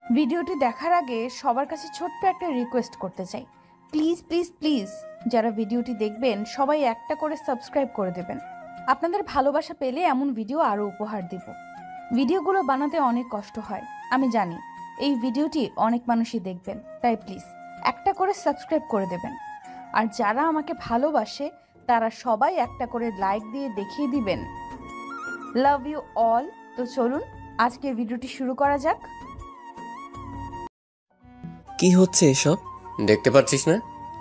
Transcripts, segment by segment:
ভিডিওটি দেখার আগে সবার কাছে ছোট্ট একটা রিকোয়েস্ট করতে চাই, প্লিজ প্লিজ প্লিজ যারা ভিডিওটি দেখবেন সবাই একটা করে সাবস্ক্রাইব করে দেবেন। আপনাদের ভালোবাসা পেলে এমন ভিডিও আরও উপহার দিব। ভিডিওগুলো বানাতে অনেক কষ্ট হয়, আমি জানি। এই ভিডিওটি অনেক মানুষই দেখবেন, তাই প্লিজ একটা করে সাবস্ক্রাইব করে দেবেন। আর যারা আমাকে ভালোবাসে তারা সবাই একটা করে লাইক দিয়ে দেখিয়ে দিবেন লাভ ইউ অল। তো চলুন আজকের ভিডিওটি শুরু করা যাক। কি হচ্ছে এসব? দেখতে পাচ্ছিস না,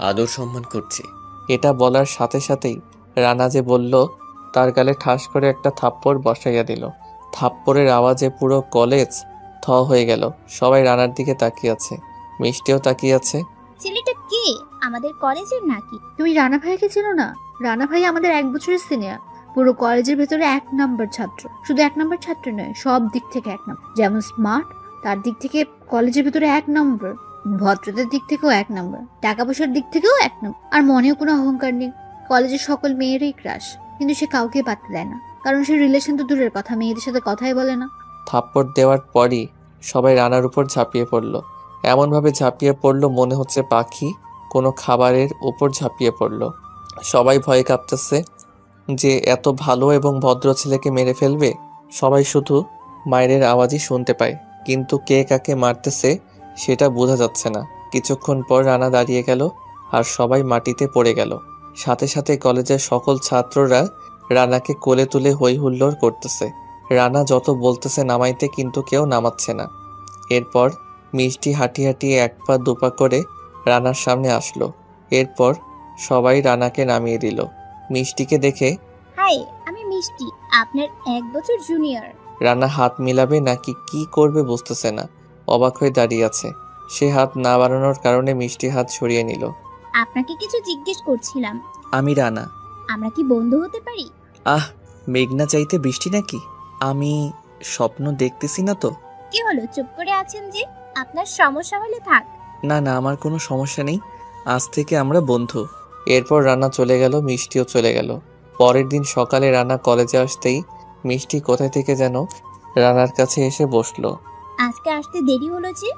আদর সম্মান করছি। এটা বলার সাথে সাথেই রানা যে বলল, তার গালে ঠাস করে একটা থাপ্পড় বসাইয়া দিল। থাপ্পড়ের আওয়াজে পুরো কলেজ থ হয়ে গেল। সবাই রানার দিকে তাকিয়ে আছে, মিষ্টিও তাকিয়ে আছে। ছেলেটা কে? আমাদের কলেজের নাকি? তুমি রানা ভাইকে চেনো না? রানা ভাই আমাদের 1 বছরের সিনিয়র। পুরো কলেজের ভেতরে 1 নম্বর ছাত্র। শুধু 1 নম্বর ছাত্র নয়, সব দিক থেকে 1 নম্বর। যেমন স্মার্ট, তার দিক থেকে কলেজের ভেতরে 1 নম্বর। ভদ্রতার দিক থেকেও 1 নম্বর। টাকা পয়সার দিক থেকেও 1 নম্বর। আর মনেও কোনো অহংকার নেই। কলেজের সকল মেয়েরই ক্রাশ, কিন্তু সে কাউকে পাত্তা দেয় না, কারণ সে রিলেশন তো দূরের কথা, মেয়েদের সাথে কথাই বলে না। থাপ্পড় দেওয়ার পরই সবাই রানার উপর ঝাঁপিয়ে পড়ল। এমনভাবে ঝাঁপিয়ে পড়ল মনে হচ্ছে পাখি কোনো খাবারের উপর ঝাঁপিয়ে পড়ল। সবাই ভয়ে কাঁপতেছে যে এত ভালো এবং ভদ্র ছেলেকে মেরে ফেলবে। সবাই শুধু মায়ের আওয়াজই শুনতে পায়, কিন্তু কে কাকে মারতেছে সেটা বোঝা যাচ্ছে না। কিছুক্ষণ পর রানা দাঁড়িয়ে গেল আর সবাই মাটিতে পড়ে গেল। সাথে সাথে কলেজের সকল ছাত্ররা রানাকে কোলে তুলে হই হুল্লোড় করতেছে। রানা যত বলতেছে নামাইতে, কিন্তু কেউ নামাচ্ছে না। এরপর মিষ্টি হাঁটি হাঁটি 1 পা 2 পা করে রানার সামনে আসলো। এরপর সবাই রানাকে নামিয়ে দিল। মিষ্টিকে দেখে, হাই, আমি মিষ্টি, আপনার 1 বছর জুনিয়র। রানা হাত মিলাবে নাকি কি করবে বুঝতেছে না, অবাক হয়ে দাঁড়িয়ে আছে। সে হাত না বাড়ানোর কারণে মিষ্টি হাত সরিয়ে নিল। আপনাকে কিছু জিজ্ঞেস করছিলাম। আমি রানা। আমরা কি বন্ধু হতে পারি? আহ, মেঘনা চাইতে বৃষ্টি নাকি? আমি স্বপ্ন দেখতেছি না তো। কি হলো, চুপ করে আছেন যে? আপনার সমস্যা হলে থাক। না না, আমার কোনো সমস্যা নেই, আজ থেকে আমরা বন্ধু। এরপর রানা চলে গেল, মিষ্টিও চলে গেল। পরের দিন সকালে রানা কলেজে আসতেই মিষ্টি কোথায় থেকে যেন রানার কাছে এসে বসলো। আজকে আসতে দেরি হলো যে?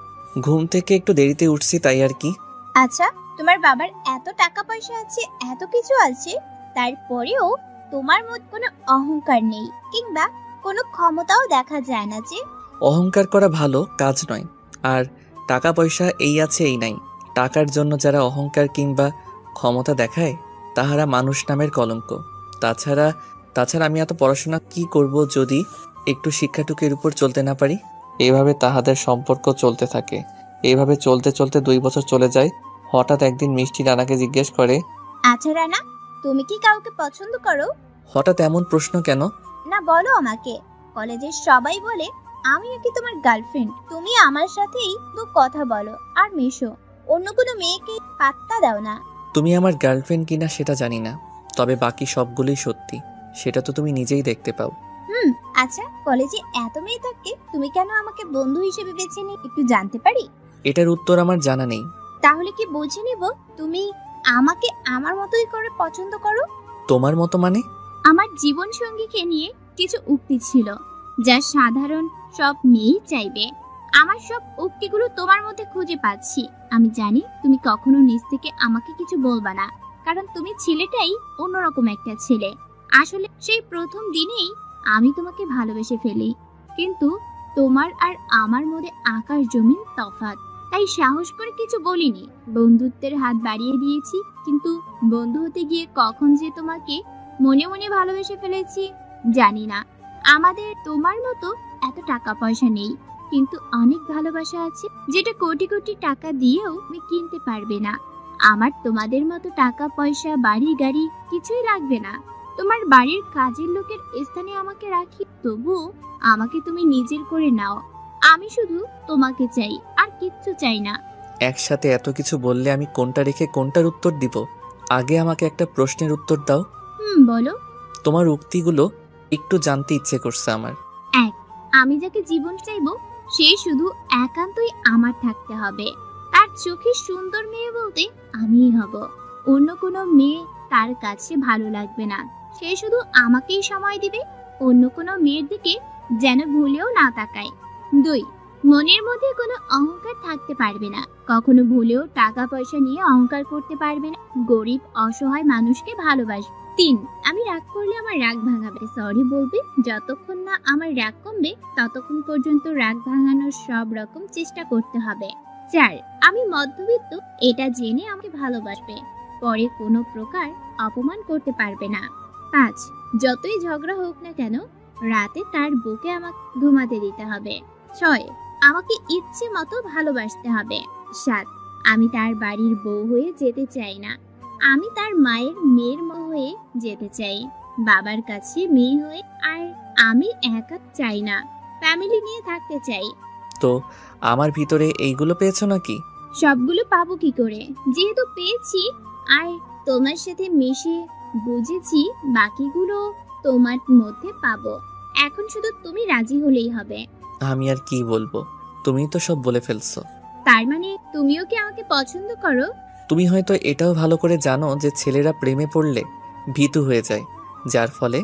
ঘুম থেকে একটু দেরিতে উঠছি, তাই আর কি। আচ্ছা, তোমার বাবার এত টাকা পয়সা আছে, এত কিছু আছে, তারপরেও তোমার মধ্যে কোনো অহংকার নেই, কিংবা কোনো ক্ষমতাও দেখা যায় না যে? অহংকার করা ভালো কাজ নয়, আর টাকা পয়সা এই আছে এই নাই। টাকার জন্য যারা অহংকার কিংবা ক্ষমতা দেখায় তাহারা মানুষ নামের কলঙ্ক। তাছাড়া তাছাড়া আমি এত পড়াশোনা কি করব যদি একটু শিক্ষাটুকুর উপর চলতে না পারি? এইভাবে তাহাদের সম্পর্ক চলতে থাকে। এইভাবে চলতে চলতে 2 বছর চলে যায়। হঠাৎ একদিন মিষ্টি রানাকে জিজ্ঞেস করে, আচ্ছা রানা, তুমি কি কাউকে পছন্দ করো? হঠাৎ এমন প্রশ্ন কেন? না, বলো আমাকে। কলেজের সবাই বলে আমি নাকি তোমার গার্লফ্রেন্ড। তুমি আমার সাথেই তো কথা বলো আর মেশো, অন্য কোনো মেয়েকে পাত্তা দাও না। তুমি আমার গার্লফ্রেন্ড কিনা সেটা জানি না, তবে বাকি সবগুলোই সত্যি, সেটা তো তুমি নিজেই দেখতে পাও। আচ্ছা, কলেজে এত মেয়ে থাকতে তুমি কেন আমাকে বন্ধু হিসেবে বেছে নিয়ে একটু জানতে পারি? এটার উত্তর আমার জানা নেই। তাহলে কি বুঝে নিব তুমি আমাকে আমার মতোই করে পছন্দ করো? তোমার মতো মানে? আমার জীবন সঙ্গীকে নিয়ে কিছু উক্তি ছিল যা সাধারণ সব মেয়েই চাইবে। আমার সব উক্তিগুলো তোমার মধ্যে খুঁজে পাচ্ছি। আমি জানি তুমি কখনো নিজ থেকে আমাকে কিছু বলবা না, কারণ তুমি ছেলেটাই অন্যরকম একটা ছেলে। আসলে সেই প্রথম দিনেই আমি তোমাকে ভালোবেসে ফেলি, কিন্তু তোমার আর আমার মধ্যে আকাশ জমিন তফাৎ। তাই সাহস করে কিছু বলিনি, বন্ধুত্বের হাত বাড়িয়ে দিয়েছি। কিন্তু বন্ধু হতে গিয়ে কখন যে তোমাকে মনে মনে ভালোবেসে ফেলেছি জানি না। আমাদের তোমার মতো এত টাকা পয়সা নেই, কিন্তু অনেক ভালোবাসা আছে যেটা কোটি কোটি টাকা দিয়েও তুমি কিনতে পারবে না। আমার তোমাদের মতো টাকা পয়সা বাড়ি গাড়ি কিছুই লাগবে না। তোমার বাড়ির কাজের লোকের স্থানে আমাকে রাখি, তবুও আমাকে তুমি নিজের করে নাও। আমি শুধু তোমাকে চাই, আর কিচ্ছু চাই না। একসাথে এত কিছু বললে আমি কোনটা রেখে কোনটার উত্তর দিব? আগে আমাকে একটা প্রশ্নের উত্তর দাও। বলো। তোমার উক্তিগুলো একটু জানতে ইচ্ছে করছে আমার। এক, আমি যাকে জীবন চাইবো সে শুধু একান্তই আমার থাকতে হবে। তার চোখে সুন্দর মেয়ে বলতে আমিই হব। অন্য কোনো মেয়ে তার কাছে ভালো লাগবে না। সে শুধু আমাকেই সময় দিবে, অন্য কোনো মেয়ের দিকে যেন ভুলেও না তাকায়। 2, মনের মধ্যে কোনো অহংকার থাকতে পারবে না, কখনো ভুলেও টাকা পয়সা নিয়ে অহংকার করতে পারবে না, গরিব অসহায় মানুষকে ভালোবাসবে। 3, আমি রাগ করলে আমার রাগ ভাঙাবে, সরি বলবে। যতক্ষণ না আমার রাগ কমবে ততক্ষণ পর্যন্ত রাগ ভাঙানোর সব রকম চেষ্টা করতে হবে। 4, আমি মধ্যবিত্ত, এটা জেনে আমাকে ভালোবাসবে, পরে কোনো প্রকার অপমান করতে পারবে না। 5, যতই ঝগড়া হোক না কেন রাতে তার বুকে আমাকে ঘুমাতে দিতে হবে। 6, আমাকে ইচ্ছে মতো ভালোবাসতে হবে। 7, আমি তার বাড়ির বউ হয়ে যেতে চাই না, আমি তার মায়ের মেয়ের হয়ে যেতে চাই, বাবার কাছে মেয়ে হয়ে। আর আমি একা চাই না, ফ্যামিলি নিয়ে থাকতে চাই। তো আমার ভিতরে এইগুলো পেয়েছো নাকি? সবগুলো পাবো কি করে, যেহেতু পেয়েছি আর তোমার সাথে মিশে বুঝেছি, বাকিগুলো তোমার মধ্যে পাবো। এখন শুধু তুমি রাজি হলেই হবে। আমি আর কি বলবো, তুমি তো সব বলে ফেলছো। তার মানে তুমিও কি আমাকে পছন্দ করো? তুমি হয়তো এটাও ভালো করে জানো যে ছেলেরা প্রেমে পড়লে ভীতু হয়ে যায়, যার ফলে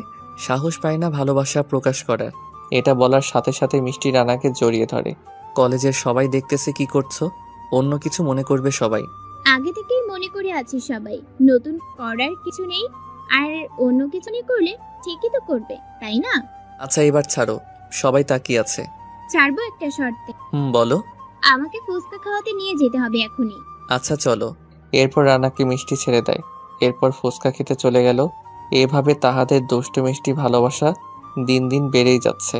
সাহস পায় না ভালোবাসা প্রকাশ করার। এটা বলার সাথে সাথে মিষ্টি রানাকে জড়িয়ে ধরে। কলেজের সবাই দেখতেছে কি করছো, অন্য কিছু মনে করবে সবাই। আগে থেকেই মনে করে আছে সবাই, নতুন করার কিছু নেই, আর অন্য কিছু নিয়ে করলে ঠিকই তো করবে, তাই না? আচ্ছা এবার ছাড়ো, সবাই তাকিয়ে আছে। ছাড়বো একটা শর্তে, বলো। আমাকে ফুচকা খাওয়াতে নিয়ে যেতে হবে এখনই। আচ্ছা চলো। এরপর রানাকে মিষ্টি ছেড়ে দেয়, এরপর ফুচকা খেতে চলে গেল। এভাবে তাহাদের দুষ্টু মিষ্টি ভালোবাসা দিন দিন বেড়েই যাচ্ছে।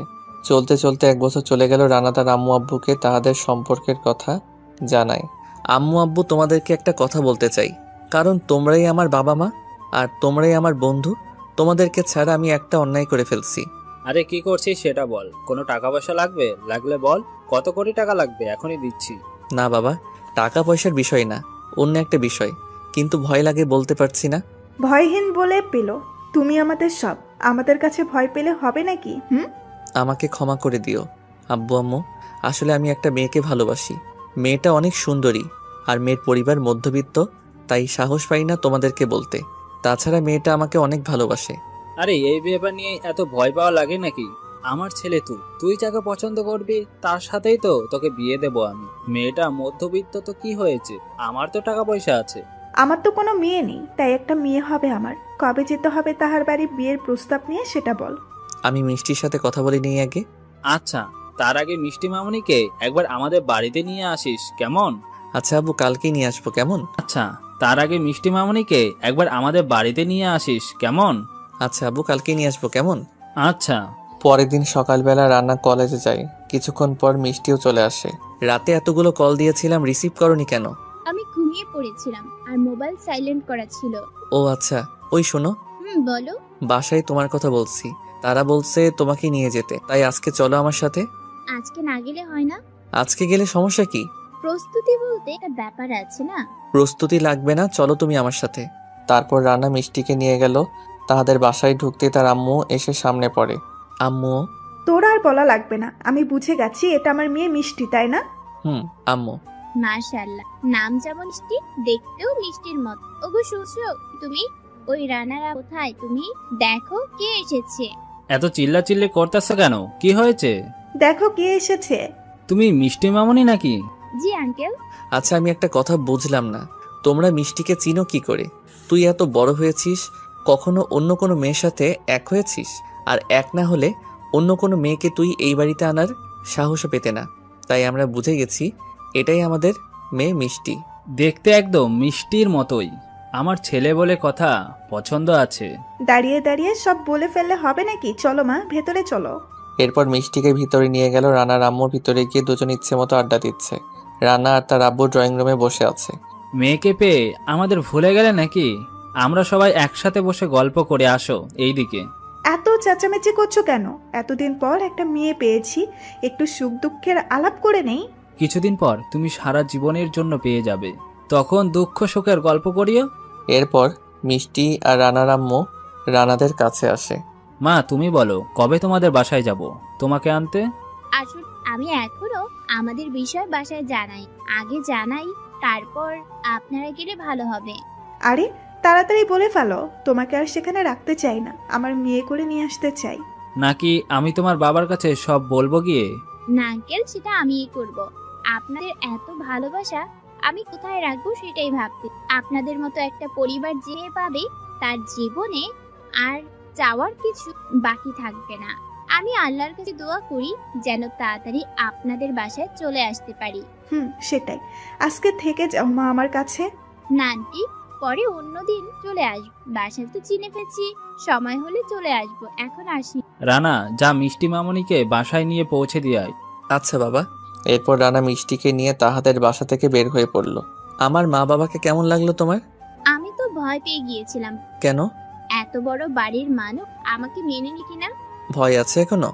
চলতে চলতে 1 বছর চলে গেল। রানা তার আম্মু আব্বুকে তাহাদের সম্পর্কের কথা জানায়। আম্মু আব্বু, তোমাদেরকে একটা কথা বলতে চাই, কারণ তোমরাই আমার বাবা মা আর তোমরাই আমার বন্ধু। তোমাদেরকে ছাড়া আমি একটা অন্যায় করে ফেলছি। আরে কি করছিস সেটা বল, কোনো টাকা পয়সা লাগবে? লাগলে বল, কত কোটি টাকা লাগবে, এখনই দিচ্ছি। না বাবা, টাকা পয়সার বিষয় না, অন্য একটা বিষয়, কিন্তু ভয় লাগে বলতে পারছি না। ভয়হীন বলে পেল, তুমি আমাদের সব, আমাদের কাছে ভয় পেলে হবে নাকি? আমাকে ক্ষমা করে দিও আব্বু আম্মু, আসলে আমি একটা মেয়েকে ভালোবাসি। মেয়েটা অনেক সুন্দরী আর মেয়ের পরিবার মধ্যবিত্ত, তাই সাহস পাই না তোমাদেরকে বলতে। তাছাড়া মেয়েটা আমাকে অনেক ভালোবাসে। আরে এই ব্যাপার নিয়ে এত ভয় পাওয়া লাগে নাকি? আমার ছেলে তুই যাকে পছন্দ করবি তার সাথেই তো তোকে বিয়ে দেবো আমি। মেয়েটা মধ্যবিত্ত তো কি হয়েছে, আমার তো টাকা পয়সা আছে। আমার তো কোনো মেয়ে নেই, তাই একটা মেয়ে হবে আমার। কবে যেতে হবে তাহার বাড়ি বিয়ের প্রস্তাব নিয়ে সেটা বল। আমি মিষ্টির সাথে কথা বলি নেই আগে। আচ্ছা, তার আগে মিষ্টি মামনিকে একবার আমাদের বাড়িতে নিয়ে আসিস, কেমন? আচ্ছা আব্বু, কালকেই নিয়ে আসবো, কেমন? আচ্ছা, তার আগে মিষ্টি মামনিকে একবার আমাদের বাড়িতে নিয়ে আসিস, কেমন? আচ্ছা আব্বু, কালকেই নিয়ে আসবো, কেমন? আচ্ছা। পরের দিন সকালবেলা রান্না কলেজে যায়। কিছুক্ষণ পর মিষ্টিও চলে আসে। রাতে এতগুলো কল দিয়েছিলাম, রিসিভ করনি কেন? আমি ঘুমিয়ে পড়েছিলাম আর মোবাইল সাইলেন্ট করা ছিল। ও আচ্ছা, ওই শোনো, বলো। বাসায় তোমার কথা বলছি, তারা বলছে তোমাকে নিয়ে যেতে, তাই আজকে চলো আমার সাথে। আজকে না গেলে হয় না? আজকে গেলে সমস্যা কি? প্রস্তুতি বলতে একটা ব্যাপার আছে না? প্রস্তুতি লাগবে না, চলো তুমি আমার সাথে। তারপর রান্না মিষ্টিকে নিয়ে গেল। তাদের বাসায় ঢুকতে তার আম্মু এসে সামনে পড়ে। আম্মু। তোর আর বলা লাগবে না, আমি বুঝে গেছি এটা আমার মেয়ে মিষ্টি, তাই না? আম্মু। মাশাআল্লাহ, নাম যেমন মিষ্টি, দেখতেও মিষ্টির মতো। ওগো শুনছো তুমি? ওই রানারা কোথায়? তুমি দেখো কে এসেছে। এত চিল্লাচিল্লি করতেছো কেন, কি হয়েছে? দেখো কে এসেছে। তুমি মিষ্টি মামনি নাকি? জি আঙ্কেল। আচ্ছা, আমি একটা কথা বুঝলাম না, তোমরা মিষ্টিকে চিনো কি করে? তুই এত বড় হয়েছিস, কখনো অন্য কোনো মেয়ের সাথে এক হয়েছিস? আর এক না হলে অন্য কোনো মেয়েকে তুই এই বাড়িতে আনার সাহসও পেতে না। তাই আমরা বুঝে গেছি এটাই আমাদের মেয়ে মিষ্টি। দেখতে একদম মিষ্টির মতোই। আমার ছেলে বলে কথা, পছন্দ আছে। দাঁড়িয়ে দাঁড়িয়ে সব বলে ফেললে হবে নাকি? চলো মা, ভেতরে চলো। এরপর মিষ্টিকে ভিতরে নিয়ে গেল। রানার আম্মু ভিতরে গিয়ে দুজন ইচ্ছে মতো আড্ডা দিচ্ছে। রানা আর তার আব্বু ড্রয়িং রুমে বসে আছে। মেয়েকে পেয়ে আমাদের ভুলে গেলে নাকি? আমরা সবাই একসাথে বসে গল্প করে আসো এইদিকে। এত চেঁচামেচি করছো কেন? এতদিন পর একটা মেয়ে পেয়েছি, একটু সুখ দুঃখের আলাপ করে নেই। কিছুদিন পর তুমি সারা জীবনের জন্য পেয়ে যাবে, তখন দুঃখ সুখের গল্প করিও। এরপর মিষ্টি আর রানার আম্মু রানাদের কাছে আসে। মা তুমি বলো, কবে তোমাদের বাসায় যাব তোমাকে আনতে? আসুন, আমি এখনো আমাদের বিষয় বাসায় জানাই, আগে জানাই, তারপর আপনারা গেলে ভালো হবে। আরে তাড়াতাড়ি বলে ফেলো, তোমাকে আর সেখানে রাখতে চাই না, আমার মেয়ে করে নিয়ে আসতে চাই। নাকি আমি তোমার বাবার কাছে সব বলবো গিয়ে? না আঙ্কেল, সেটা আমিই করব। আপনাদের এত ভালোবাসা আমি কোথায় রাখবো সেটাই ভাবতে। আপনাদের মতো একটা পরিবার যে পাবে তার জীবনে আর চাওয়ার কিছু বাকি থাকবে না। আমি আল্লাহর কাছে দোয়া করি যেন তাড়াতাড়ি আপনাদের বাসায় চলে আসতে পারি। সেটাই। আজকে থেকে যাও মা আমার কাছে। না আন্টি, পরে অন্যদিন চলে আসবো। বাসা তো চিনে ফেলছি, সময় হলে চলে আসবো। এখন আসি। রানা, যা মিষ্টি মামনিকে বাসায় নিয়ে পৌঁছে দিয়ে আয়। আচ্ছা বাবা। এরপর রানা মিষ্টিকে নিয়ে তাহাদের বাসা থেকে বের হয়ে পড়ল। আমার মা বাবাকে কেমন লাগলো তোমার? আমি তো ভয় পেয়ে গিয়েছিলাম। কেন? এত বড় বাড়ির মানুষ আমাকে মেনে নি কিনা। ভয় আছে এখনো?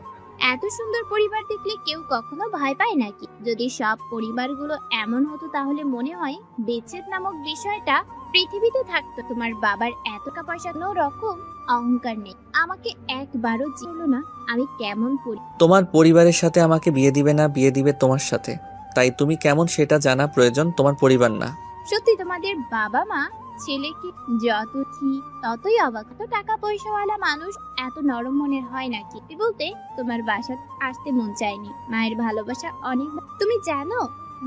এত সুন্দর পরিবার দেখলে কেউ কখনো ভয় পায় নাকি? যদি সব পরিবারগুলো এমন হতো তাহলে মনে হয় বিচ্ছেদ নামক বিষয়টা পৃথিবীতে থাকতো। তোমার বাবার এত টাকা পয়সা, কোনো রকম অহংকার নেই। আমাকে একবারও জিজ্ঞেস না আমি কেমন করি। তোমার পরিবারের সাথে আমাকে বিয়ে দিবে না, বিয়ে দিবে তোমার সাথে। তাই তুমি কেমন সেটা জানা প্রয়োজন, তোমার পরিবার না। সত্যি তোমাদের বাবা মা ছেলেকে যত ঠিক ততই অবাক। তো টাকা পয়সাওয়ালা মানুষ এত নরম মনের হয় নাকি? বলতে তোমার বাসা আসতে মন চায়নি। মায়ের ভালোবাসা অনেক। তুমি জানো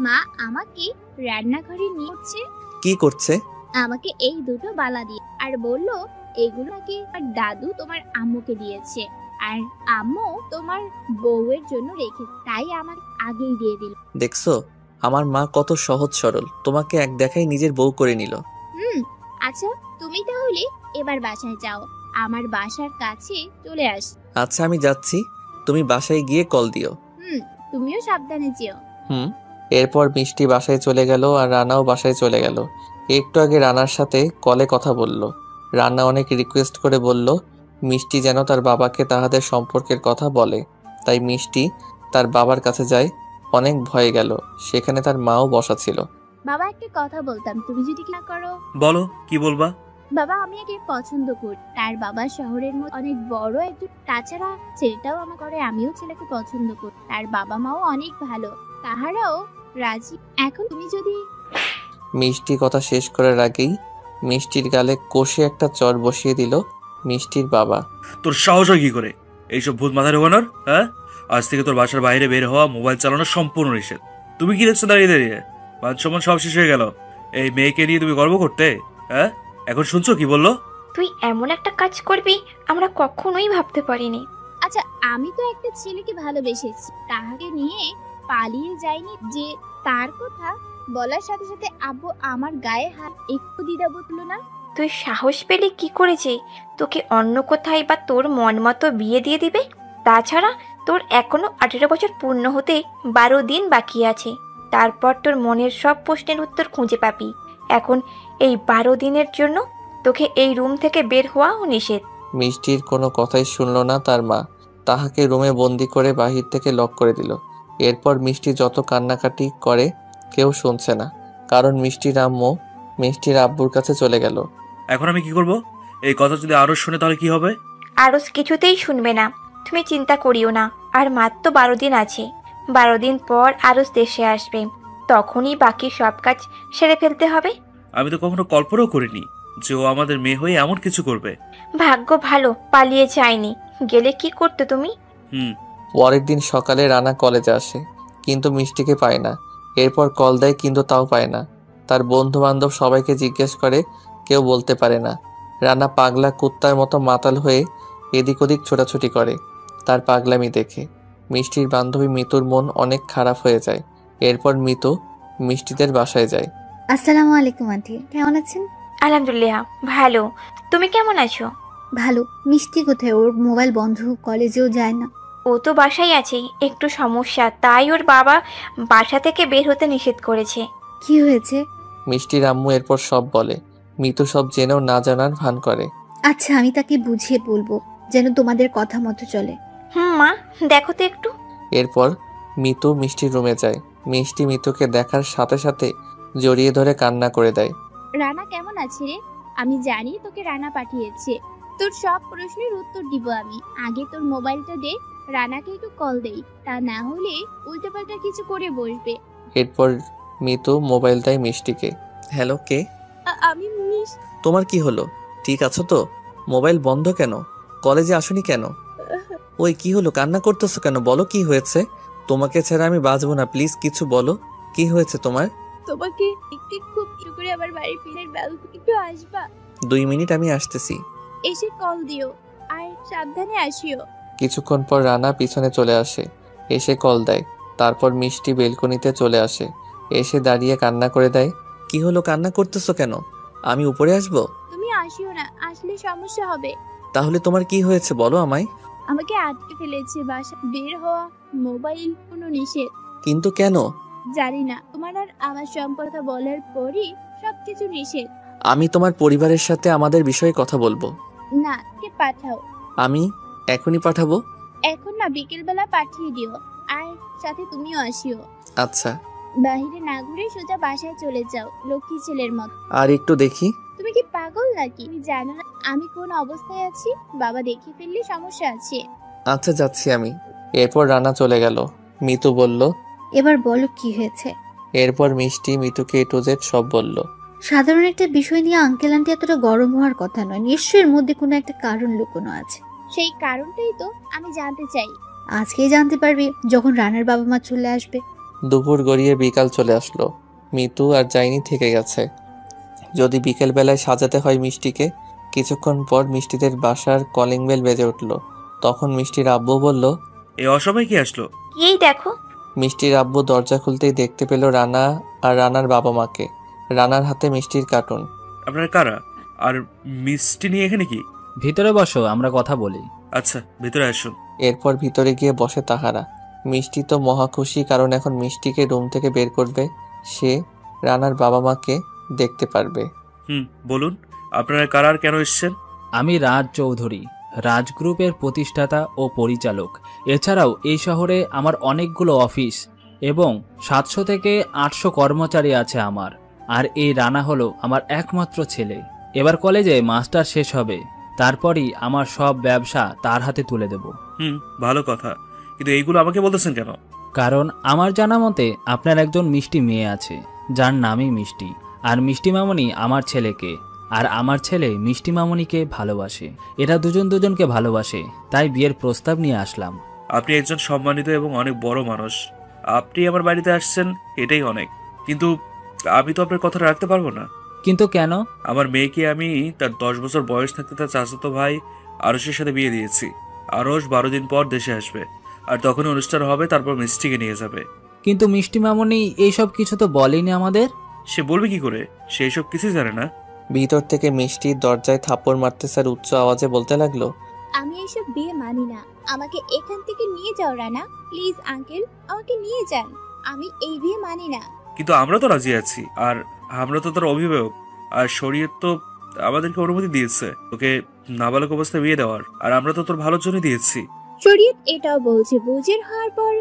মা আমাকে রান্নাঘরে নিয়ে হচ্ছে, কি করছে? আমাকে এই দুটো বালা দিয়ে আর বললো এগুলো নাকি আর দাদু তোমার আম্মুকে দিয়েছে আর আম্মু তোমার বউয়ের জন্য রেখে, তাই আমার আগেই দিয়ে দিল। দেখছো আমার মা কত সহজ সরল, তোমাকে এক দেখাই নিজের বউ করে নিল। আচ্ছা, তুমি তাহলে এবার বাসায় যাও, আমার বাসার কাছে চলে আস। আচ্ছা আমি যাচ্ছি, তুমি বাসায় গিয়ে কল দিও। তুমিও সাবধানে যেও। এরপর মিষ্টি বাসায় চলে গেল আর রানাও বাসায় চলে গেল। একটু আগে রানার সাথে কলে কথা বলল। রানা অনেক রিকোয়েস্ট করে বলল মিষ্টি যেন তার বাবাকে তাহাদের সম্পর্কের কথা বলে। তাই মিষ্টি তার বাবার কাছে যায়। অনেক ভয়ে গেল, সেখানে তার মাও বসা ছিল। বাবা, একটা কথা বলতাম, তুমি যদি না করো। বলো, কি বলবা? বাবা, আমি একে পছন্দ করি। তার বাবা শহরের মধ্যে অনেক বড় একজন, তাছাড়া ছেলেটাও আমার করে, আমিও ছেলেকে পছন্দ করি। তার বাবা মাও অনেক ভালো, তাহারাও রাজি। এখন তুমি যদি। মিষ্টি কথা শেষ করার আগেই মিষ্টির গালে কষে একটা চর বসিয়ে দিল মিষ্টির বাবা। তোর সাহস হয় কি করে এইসব ভূত মাথায় ঢোকানোর? হ্যাঁ, আজ থেকে তোর বাসার বাইরে বের হওয়া, মোবাইল চালানো সম্পূর্ণ নিষেধ। তুমি কি দেখছো দাঁড়িয়ে দাঁড়িয়ে? মান সম্মান সব শেষ হয়ে গেল। এই মেয়েকে নিয়ে তুমি গর্ব করতে? হ্যাঁ, এখন শুনছো কি বললো? তুই এমন একটা কাজ করবি আমরা কখনোই ভাবতে পারিনি। আচ্ছা, আমি তো একটা ছেলেকে ভালোবেসেছি, তাহাকে নিয়ে পালিয়ে যাইনি যে তার কথা বলার সাথে সাথে আব্বু আমার গায়ে হাত একটু দ্বিধা বললো না। তুই সাহস পেলি কি করেছে? তোকে অন্য কোথায় বা তোর মন মতো বিয়ে দিয়ে দিবে? তাছাড়া তোর এখনো 18 বছর পূর্ণ হতে 12 দিন বাকি আছে। তারপর তোর মনের সব প্রশ্নের উত্তর খুঁজে পাবি। এখন এই 12 দিনের জন্য তোকে এই রুম থেকে বের হওয়াও নিষেধ। মিষ্টির কোনো কথাই শুনল না তার মা, তাহাকে রুমে বন্দি করে বাহির থেকে লক করে দিল। এরপর মিষ্টি যত কান্নাকাটি করে কেউ শুনছে না, কারণ মিষ্টির আম্মু মিষ্টির আব্বুর কাছে চলে গেল। এখন আমি কি করব? এই কথা যদি আরো শুনে তাহলে কি হবে? আরস কিছুতেই শুনবে না, তুমি চিন্তা করিও না। আর মাত্র 12 দিন আছে। 12 দিন পর আরস দেশে আসবে, তখনই বাকি সব কাজ সেরে ফেলতে হবে। আমি তো কখনো কল্পনাও করিনি যে ও আমাদের মেয়ে হয়ে এমন কিছু করবে। ভাগ্য ভালো পালিয়ে যায়নি, গেলে কি করতে তুমি? পরের দিন সকালে রানা কলেজে আসে, কিন্তু মিষ্টিকে পায় না। এরপর কল দেয়, কিন্তু তাও পায় না। তার বন্ধু বান্ধব সবাইকে জিজ্ঞেস করে, কেউ বলতে পারে না। রানা পাগলা কুত্তার মতো মাতাল হয়ে এদিক ওদিক ছোটাছুটি করে। তার পাগলামি দেখে মিষ্টির বান্ধবী মিতুর মন অনেক খারাপ হয়ে যায়। এরপর মিতু মিষ্টিদের বাসায় যায়। আসসালামু আলাইকুম আন্টি, কেমন আছেন? আলহামদুলিল্লাহ ভালো, তুমি কেমন আছো? ভালো। মিষ্টি কোথায়? ওর মোবাইল বন্ধ, কলেজেও যায় না। ও তো বাসায় আছে, একটু সমস্যা, তাই ওর বাবা বাসা থেকে বের হতে নিষেধ করেছে। কি হয়েছে? মিষ্টির আম্মু এরপর সব বলে। মিতু সব জেনেও না জানার ভান করে। আচ্ছা, আমি তাকে বুঝিয়ে বলবো যেন তোমাদের কথা মতো চলে। মা দেখো তো একটু। এরপর মিতু মিষ্টির রুমে যায়। মিষ্টি মিতুকে দেখার সাথে সাথে জড়িয়ে ধরে কান্না করে দেয়। রানা কেমন আছে রে? আমি জানি তোকে রানা পাঠিয়েছে, তোর সব প্রশ্নের উত্তর দিব আমি। আগে তোর মোবাইলটা দে, রানাকে একটু কল দেই, তা না হলে উল্টোপাল্টা কিছু করে বসবে। এরপর মিতু মোবাইল দেয় মিষ্টিকে। হ্যালো, কে? আমি মিস। তোমার কি হলো? ঠিক আছো তো? মোবাইল বন্ধ কেন? কলেজে আসোনি কেন? ওই কি হলো, কান্না করতেছো কেন? বলো কি হয়েছে? তোমাকে ছাড়া আমি বাঁচবো না, প্লিজ কিছু বলো, কি হয়েছে তোমার? তোমাকে একটু খুব একটু করে আমার বাড়ির পিনের ব্যালকনি একটু আসবা? 2 মিনিট, আমি আসতেছি। এসে কল দিও আর সাবধানে আসিও। কিছুক্ষণ পর রানা পিছনে চলে আসে, এসে কল দেয়। তারপর মিষ্টি বেলকনিতে চলে আসে, এসে দাঁড়িয়ে কান্না করে দেয়। কি হলো, কান্না করতেছো কেন? আমি উপরে আসবো? তুমি আসিও না, আসলে সমস্যা হবে। তাহলে তোমার কি হয়েছে বলো আমায়। আমাকে আটকে ফেলেছে বাসা, বের হওয়া, মোবাইল কোনো নিষেধ। কিন্তু কেন? জানি না, তোমার আর আমার সম্পর্ক বলার পরই সবকিছু নিষেধ। আমি তোমার পরিবারের সাথে আমাদের বিষয়ে কথা বলবো। না, কে পাঠাও। আমি এখনই পাঠাবো। এখন না, বিকেল বেলা পাঠিয়ে দিও, আর সাথে তুমিও আসিও। আচ্ছা। বাহিরে না ঘুরে সোজা বাসায় চলে যাও, লক্ষ্মী ছেলের মতো। আর একটু দেখি। তুমি কি পাগল নাকি? তুমি জানো না আমি কোন অবস্থায় আছি? বাবা দেখে ফেললে সমস্যা আছে। আচ্ছা, যাচ্ছি আমি। এরপর রানা চলে গেল। মিতু বলল, এবার বলো কি হয়েছে। এরপর মিষ্টি মিতুকে A to Z সব বলল। সাধারণ একটা বিষয় নিয়ে আঙ্কেল আন্টি এতটা গরম হওয়ার কথা নয়, নিশ্চয়ই এর মধ্যে কোনো একটা কারণ লুকোনো আছে। সেই কারণটাই তো আমি জানতে চাই। আজকেই জানতে পারবি যখন রানার বাবা মা চলে আসবে। দুপুর গড়িয়ে বিকাল চলে আসলো। মিতু আর যাইনি, থেকে গেছে। যদি বিকেল বেলায় সাজাতে হয় মিষ্টিকে। কিছুক্ষণ পর মিষ্টিদের বাসার কলিং বেল বেজে উঠল। তখন মিষ্টির আব্বু বলল, এই অসময় কি আসলো? এই দেখো। মিষ্টির আব্বু দরজা খুলতেই দেখতে পেল রানা আর রানার বাবা মাকে। রানার হাতে মিষ্টির কার্টুন। আপনারা কারা? আর মিষ্টি নিয়ে এখানে কি? ভিতরে বসো, আমরা কথা বলি। আচ্ছা, ভিতরে আসুন। এরপর ভিতরে গিয়ে বসে তাহারা। মিষ্টি তো মহা খুশি, কারণ এখন মিষ্টিকে রুম থেকে বের করবে। সে রানার বাবা মাকে দেখতে পারবে। বলুন, আপনারা কারা আর কেন এসেছেন? আমি রাজ চৌধুরী, রাজ গ্রুপের প্রতিষ্ঠাতা ও পরিচালক। এছাড়াও এই শহরে আমার অনেকগুলো অফিস এবং 700 থেকে 800 কর্মচারী আছে আমার। আর এই রানা হলো আমার একমাত্র ছেলে। এবার কলেজে মাস্টার শেষ হবে, তারপরই আমার সব ব্যবসা তার হাতে তুলে দেব। ভালো কথা, কিন্তু এইগুলো আমাকে বলতেছেন কেন? কারণ আমার জানা মতে আপনার একজন মিষ্টি মেয়ে আছে, যার নামই মিষ্টি। আর মিষ্টি মামনি আমার ছেলেকে, আর আমার ছেলে মিষ্টি মামনিকে ভালোবাসে। এরা দুজনকে ভালোবাসে, তাই বিয়ের প্রস্তাব নিয়ে আসলাম। আপনি একজন সম্মানিত এবং অনেক বড় মানুষ, আপনি আমার বাড়িতে আসছেন, এটাই অনেক। কিন্তু আমি তো আপনার কথা রাখতে পারবো না। কিন্তু কেন? আমার মেয়েকে আমি তার 10 বছর বয়স থাকতে তার চাচাতো ভাই আরশের সাথে বিয়ে দিয়েছি। আরশ 12 দিন পর দেশে আসবে, আর তখন অনুষ্ঠান হবে, তারপর মিষ্টিকে নিয়ে যাবে। কিন্তু মিষ্টি মামনি এইসব কিছু তো বলেনি আমাদের। সে বলবে কি করে? সে এসব কিছুই জানে না। ভিতর থেকে মিষ্টির দরজায় থাপ্পড় মারতে স্যার উচ্চ আওয়াজে বলতে লাগলো, আমি এইসব বিয়ে মানি না। আমাকে এখান থেকে নিয়ে যাও রানা, প্লিজ আঙ্কেল, আমাকে নিয়ে যান। আমি এই বিয়ে মানি না। কিন্তু আমরা তো রাজি আছি, আর আমরা তো তার অভিভাবক, আর শরীয়ত তো আমাদেরকে অনুমতি দিয়েছে তোকে নাবালক অবস্থায় বিয়ে দেওয়ার, আর আমরা তো তোর ভালোর জন্য দিয়েছি। শরীয়ত এটাও বলছে বুঝের হওয়ার পর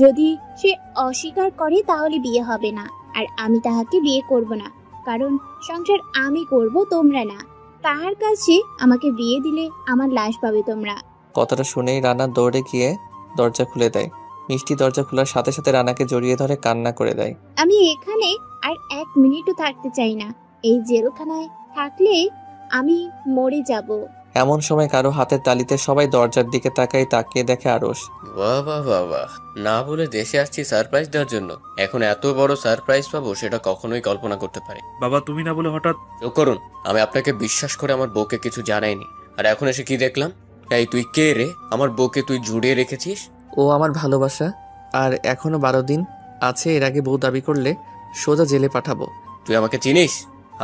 যদি সে অস্বীকার করে তাহলে বিয়ে হবে না। আর আমি তাহাকে বিয়ে করব না, কারণ সংসার আমি করব, তোমরা না। তাহার কাছে আমাকে বিয়ে দিলে আমার লাশ পাবে তোমরা। কথাটা শুনেই রানা দৌড়ে গিয়ে দরজা খুলে দেয়। মিষ্টি দরজা খোলার সাথে সাথে রানাকে জড়িয়ে ধরে কান্না করে দেয়। আমি এখানে আর 1 মিনিটও থাকতে চাই না। এই জেলখানায় থাকলে আমি মরে যাব। এমন সময় কারো হাতের তালিতে সবাই দরজার দিকে তাকিয়ে দেখে আরশ। বাহ বাহ বাহ বাহ, না বলে দেশে আসছি সারপ্রাইজ দেওয়ার জন্য, এখন এত বড় সারপ্রাইজ পাবো সেটা কখনোই কল্পনা করতে পারি। বাবা, তুমি না বলে হঠাৎ? চুপ করুন, আমি আপনাকে বিশ্বাস করে আমার বউকে কিছু জানাইনি, আর এখন এসে কি দেখলাম? এই তুই কে রে? আমার বউকে তুই জুড়িয়ে রেখেছিস? ও আমার ভালোবাসা, আর এখনো 12 দিন আছে। এর আগে বউ দাবি করলে সোজা জেলে পাঠাবো। তুই আমাকে চিনিস?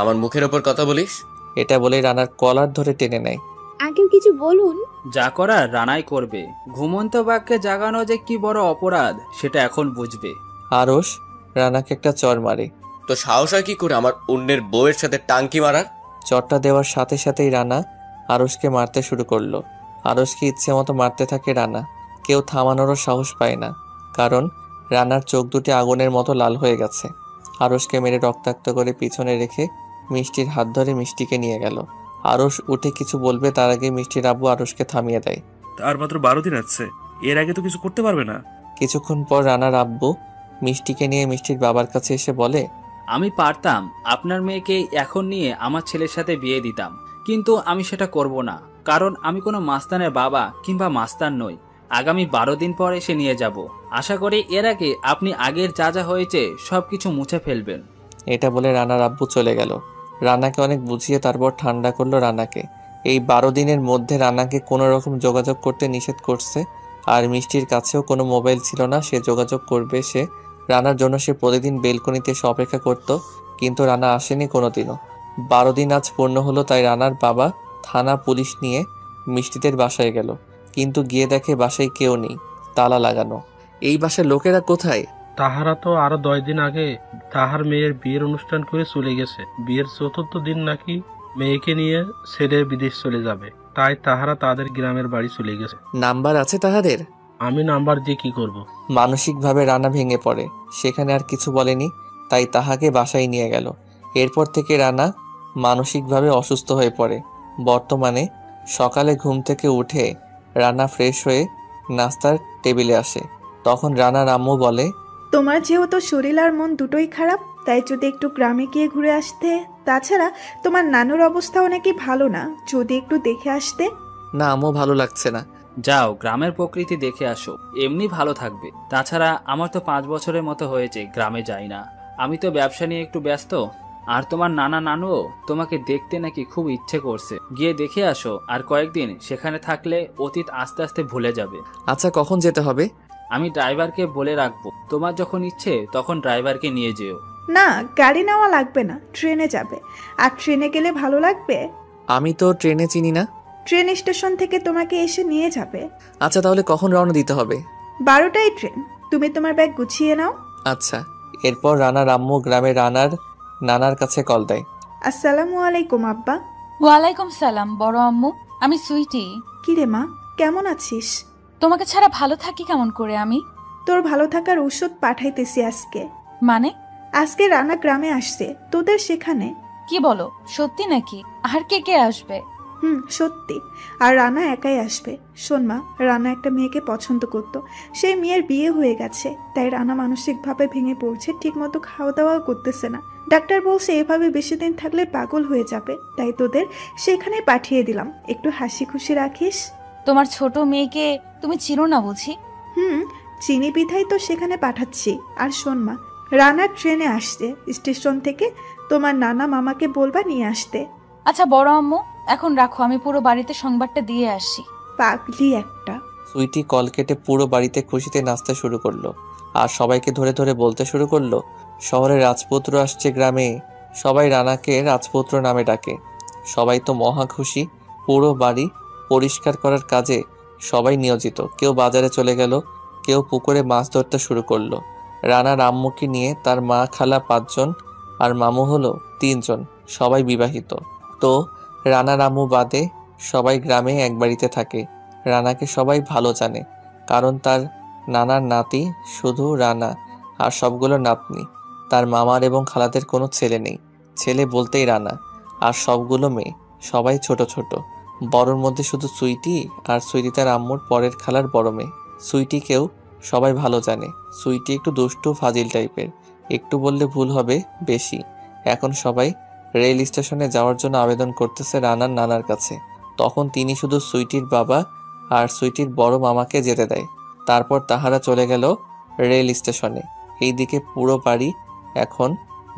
আমার মুখের ওপর কথা বলিস? এটা বলে রানার কলার ধরে টেনে নেয়। আঙ্কেল কিছু বলুন। যা করার রানাই করবে। ঘুমন্ত বাঘকে জাগানো যে কি বড় অপরাধ সেটা এখন বুঝবে। আরশ রানাকে একটা চর মারে। তো সাহস হয় কি করে আমার অন্যের বউয়ের সাথে টাঙ্কি মারার? চরটা দেওয়ার সাথে সাথেই রানা আরশকে মারতে শুরু করলো। আরশকে ইচ্ছে মতো মারতে থাকে রানা। কেউ থামানোরও সাহস পায় না, কারণ রানার চোখ দুটি আগুনের মতো লাল হয়ে গেছে। আরশকে মেরে রক্তাক্ত করে পিছনে রেখে মিষ্টির হাত ধরে মিষ্টিকে নিয়ে গেল। আরশ উঠে কিছু বলবে, তার আগে মিষ্টির আব্বু আরশকে থামিয়ে দেয়। আর মাত্র 12 দিন আছে, এর আগে তো কিছু করতে পারবে না। কিছুক্ষণ পর রানার আব্বু মিষ্টিকে নিয়ে মিষ্টির বাবার কাছে এসে বলে, আমি পারতাম আপনার মেয়েকে এখন নিয়ে আমার ছেলের সাথে বিয়ে দিতাম, কিন্তু আমি সেটা করব না, কারণ আমি কোনো মাস্তানের বাবা কিংবা মাস্তান নই। আগামী 12 দিন পর এসে নিয়ে যাব। আশা করি এর আগে আপনি আগের যা যা হয়েছে সবকিছু মুছে ফেলবেন। এটা বলে রানার আব্বু চলে গেল। রানাকে অনেক বুঝিয়ে তারপর ঠান্ডা করলো রানাকে। এই 12 দিনের মধ্যে রানাকে কোনো রকম যোগাযোগ করতে নিষেধ করছে। আর মিষ্টির কাছেও কোনো মোবাইল ছিল না, সে যোগাযোগ করবে সে। রানার জন্য সে প্রতিদিন বেলকনিতে এসে অপেক্ষা করত, কিন্তু রানা আসেনি কোনোদিনও। 12 দিন আজ পূর্ণ হলো, তাই রানার বাবা থানা পুলিশ নিয়ে মিষ্টিদের বাসায় গেল, কিন্তু গিয়ে দেখে বাসায় কেউ নেই, তালা লাগানো। এই বাসার লোকেরা কোথায়? তাহারা তো আরো 10 দিন আগে তাহার মেয়ের বিয়ের অনুষ্ঠান করে চলে গেছে। বিয়ের 4র্থ দিন নাকি মেয়েকে নিয়ে ছেড়ে বিদেশ চলে যাবে, তাই তাহারা তাদের গ্রামের বাড়ি চলে গেছে। নাম্বার আছে তাহাদের? আমি নাম্বার দিয়ে কি করব? মানসিকভাবে রানা ভেঙে পড়ে। সেখানে আর কিছু বলেনি, তাই তাহাকে বাসায় নিয়ে গেল। এরপর থেকে রানা মানসিকভাবে অসুস্থ হয়ে পড়ে। বর্তমানে সকালে ঘুম থেকে উঠে রানা ফ্রেশ হয়ে নাস্তার টেবিলে আসে। তখন রানার আম্মু বলে, তোমার যেহেতু শরীর আর মন দুটোই খারাপ, তাই যদি একটু গ্রামে গিয়ে ঘুরে আসতে। তাছাড়া তোমার নানুর অবস্থাও নাকি ভালো না, যদি একটু দেখে আসতে। না আম্মু, ভালো লাগছে না। যাও, গ্রামের প্রকৃতি দেখে আসো, এমনি ভালো থাকবে। তাছাড়া আমার তো 5 বছরের মতো হয়েছে গ্রামে যাই না। আমি তো ব্যবসা নিয়ে একটু ব্যস্ত। আর তোমার নানা নানুও তোমাকে দেখতে নাকি খুব ইচ্ছে করছে, গিয়ে দেখে আসো। আর কয়েকদিন সেখানে থাকলে অতীত আস্তে আস্তে ভুলে যাবে। আচ্ছা, কখন যেতে হবে? আমি ড্রাইভারকে বলে রাখবো, তোমার যখন ইচ্ছে তখন ড্রাইভারকে নিয়ে যেও। না, গাড়ি নেওয়া লাগবে না, ট্রেনে যাবে। আর ট্রেনে গেলে ভালো লাগবে। আমি তো ট্রেনে চিনি না। ট্রেন স্টেশন থেকে তোমাকে এসে নিয়ে যাবে। আচ্ছা, তাহলে কখন রওনা দিতে হবে? 12টায় ট্রেন, তুমি তোমার ব্যাগ গুছিয়ে নাও। আচ্ছা। এরপর রানার আম্মু গ্রামে রানার নানার কাছে কল দেয়। আসসালামু আলাইকুম আব্বা। ওয়ালাইকুম সালাম বড় আম্মু, আমি সুইটি। কিরে মা, কেমন আছিস? তোমাকে ছাড়া ভালো থাকি কেমন করে আমি? তোর ভালো থাকার ওষুধ পাঠাইতেছি আজকে। মানে? আজকে রানা গ্রামে আসছে, তোদের সেখানে। কি বলো, সত্যি নাকি? আর কে কে আসবে? সত্যি। আর রানা একাই আসবে। শোন মা, রানা একটা মেয়েকে পছন্দ করত, সেই মেয়ের বিয়ে হয়ে গেছে, তাই রানা মানসিকভাবে ভেঙে পড়ছে, ঠিকমতো খাওয়া দাওয়াও করতেছে না। ডাক্তার বলছে এভাবে বেশি দিন থাকলে পাগল হয়ে যাবে, তাই তোদের সেখানে পাঠিয়ে দিলাম, একটু হাসি খুশি রাখিস। তোমার ছোট মেয়েকে তুমি চিনো না বুঝি? চিনি বিধাই তো সেখানে পাঠাচ্ছি। আর শোন মা, রানা ট্রেনে আসছে, স্টেশন থেকে তোমার নানা মামাকে বলবা নিয়ে আসতে। আচ্ছা বড় আম্মু, এখন রাখো, আমি পুরো বাড়িতে সংবাদটা দিয়ে আসি। পাগলি একটা। সুইটি কল কেটে পুরো বাড়িতে খুশিতে নাচতে শুরু করলো, আর সবাইকে ধরে ধরে বলতে শুরু করলো, শহরে রাজপুত্র আসছে গ্রামে। সবাই রানাকে রাজপুত্র নামে ডাকে। সবাই তো মহা খুশি। পুরো বাড়ি পরিষ্কার করার কাজে সবাই নিয়োজিত। কেউ বাজারে চলে গেল, কেউ পুকুরে মাছ ধরতে শুরু করলো। রানার আম্মুকে নিয়ে তার মা খালা 5 জন আর মামু হলো 3 জন, সবাই বিবাহিত। তো রানার আম্মু বাদে সবাই গ্রামে এক বাড়িতে থাকে। রানাকে সবাই ভালো জানে, কারণ তার নানার নাতি শুধু রানা, আর সবগুলো নাতনি। তার মামার এবং খালাদের কোনো ছেলে নেই। ছেলে বলতেই রানা, আর সবগুলো মেয়ে। সবাই ছোট ছোট। বড়র মধ্যে শুধু সুইটি, আর সুইটি তার আম্মুর পরের খালার বড় মেয়ে। সুইটিকেও সবাই ভালো জানে। সুইটি একটু দুষ্টু ফাজিল টাইপের, একটু বললে ভুল হবে বেশি। এখন সবাই রেল স্টেশনে যাওয়ার জন্য আবেদন করতেছে রানার নানার কাছে। তখন তিনি শুধু সুইটির বাবা আর সুইটির বড় মামাকে যেতে দেয়। তারপর তাহারা চলে গেল রেল স্টেশনে। এইদিকে পুরো বাড়ি এখন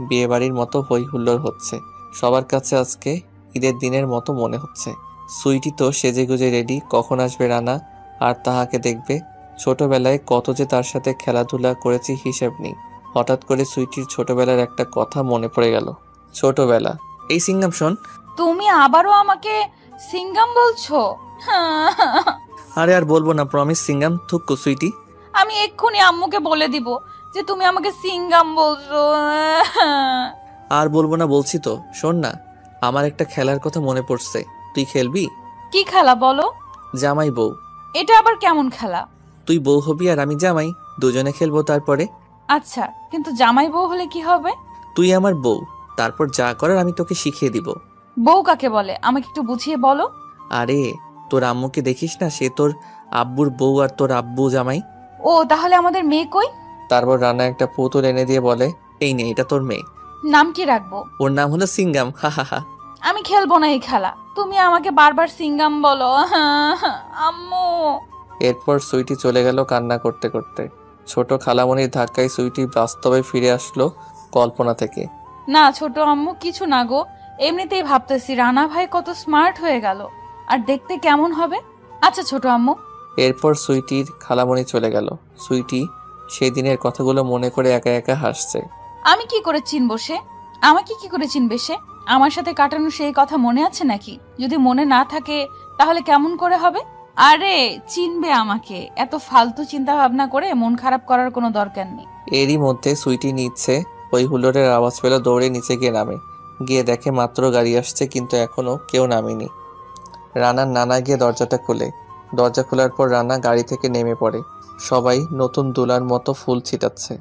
বিয়ে বাড়ির মতো হই হুল্লোড় হচ্ছে। সবার কাছে আজকে ঈদের দিনের মতো মনে হচ্ছে। সুইটি তো সেজে গুজে রেডি, কখন আসবে রানা আর তাহাকে দেখবে। ছোটবেলায় কত যে তার সাথে খেলাধুলা করেছি হিসেব নেই। হঠাৎ করে সুইটির ছোটবেলার একটা কথা মনে পড়ে গেল। ছোটবেলা। এই সিঙ্গাম শোন। তুমি আবারও আমাকে সিঙ্গাম বলছো? আরে আর বলবো না, প্রমিস। সিঙ্গাম থুক্কু সুইটি। আমি এক্ষুনি আম্মুকে বলে দিব যে তুমি আমাকে সিঙ্গাম বলছো। আর বলবো না বলছি তো। শোন না, আমার একটা খেলার কথা মনে পড়ছে, তুই খেলবি? কি খেলা বলো? জামাই বউ। এটা আবার কেমন খেলা? তুই বউ হবি আর আমি জামাই, দুজনে খেলবো। তারপরে? আচ্ছা, কিন্তু জামাই বউ হলে কি হবে? তুই আমার বউ, তারপর যা করার আমি তোকে শিখিয়ে দিব। বউ কাকে বলে আমাকে একটু বুঝিয়ে বলো। আরে তোর আম্মুকে দেখিস না, সে তোর আব্বুর বউ আর তোর আব্বু জামাই। ও, তাহলে আমাদের মেয়ে কই? তারপর রানা একটা পুতুল এনে দিয়ে বলে, এই নে, এটা তোর মেয়ে। নাম কি রাখবো? ওর নাম হলো সিঙ্গাম। হা হা হা। আমি খেলবো না এই খেলা, তুমি আমাকে বারবার সিঙ্গাম বলো। আম্মু। এরপর সুইটি চলে গেল কান্না করতে করতে। ছোট খালামণির ধাক্কায় সুইটি বাস্তবে ফিরে আসলো কল্পনা থেকে। না ছোট আম্মু, কিছু না গো, এমনিতেই ভাবতেছি রানা ভাই কত স্মার্ট হয়ে গেল, আর দেখতে কেমন হবে। আচ্ছা ছোট আম্মু। এরপর সুইটির খালামণি চলে গেল। সুইটি সেই দিনের কথাগুলো মনে করে একা একা হাসছে। আমি কি করে চিনবো সে? আমাকে কি করে চিনবে সে? আমার সাথে কাটানো সেই কথা মনে আছে নাকি? যদি মনে না থাকে তাহলে কেমন করে হবে? আরে চিনবে আমাকে, এত ফালতু চিন্তা ভাবনা করে মন খারাপ করার কোনো দরকার নেই। এরই মধ্যে সুইটি নিচ্ছে ওই হুল্লোড়ের আওয়াজ পেল, দৌড়ে নিচে গিয়ে নামে। গিয়ে দেখে মাত্র গাড়ি আসছে, কিন্তু এখনো কেউ নামেনি। রানার নানা গিয়ে দরজাটা খোলে। দরজা খোলার পর রানা গাড়ি থেকে নেমে পড়ে। সবাই নতুন দুলার মতো ফুল ছিটাচ্ছে।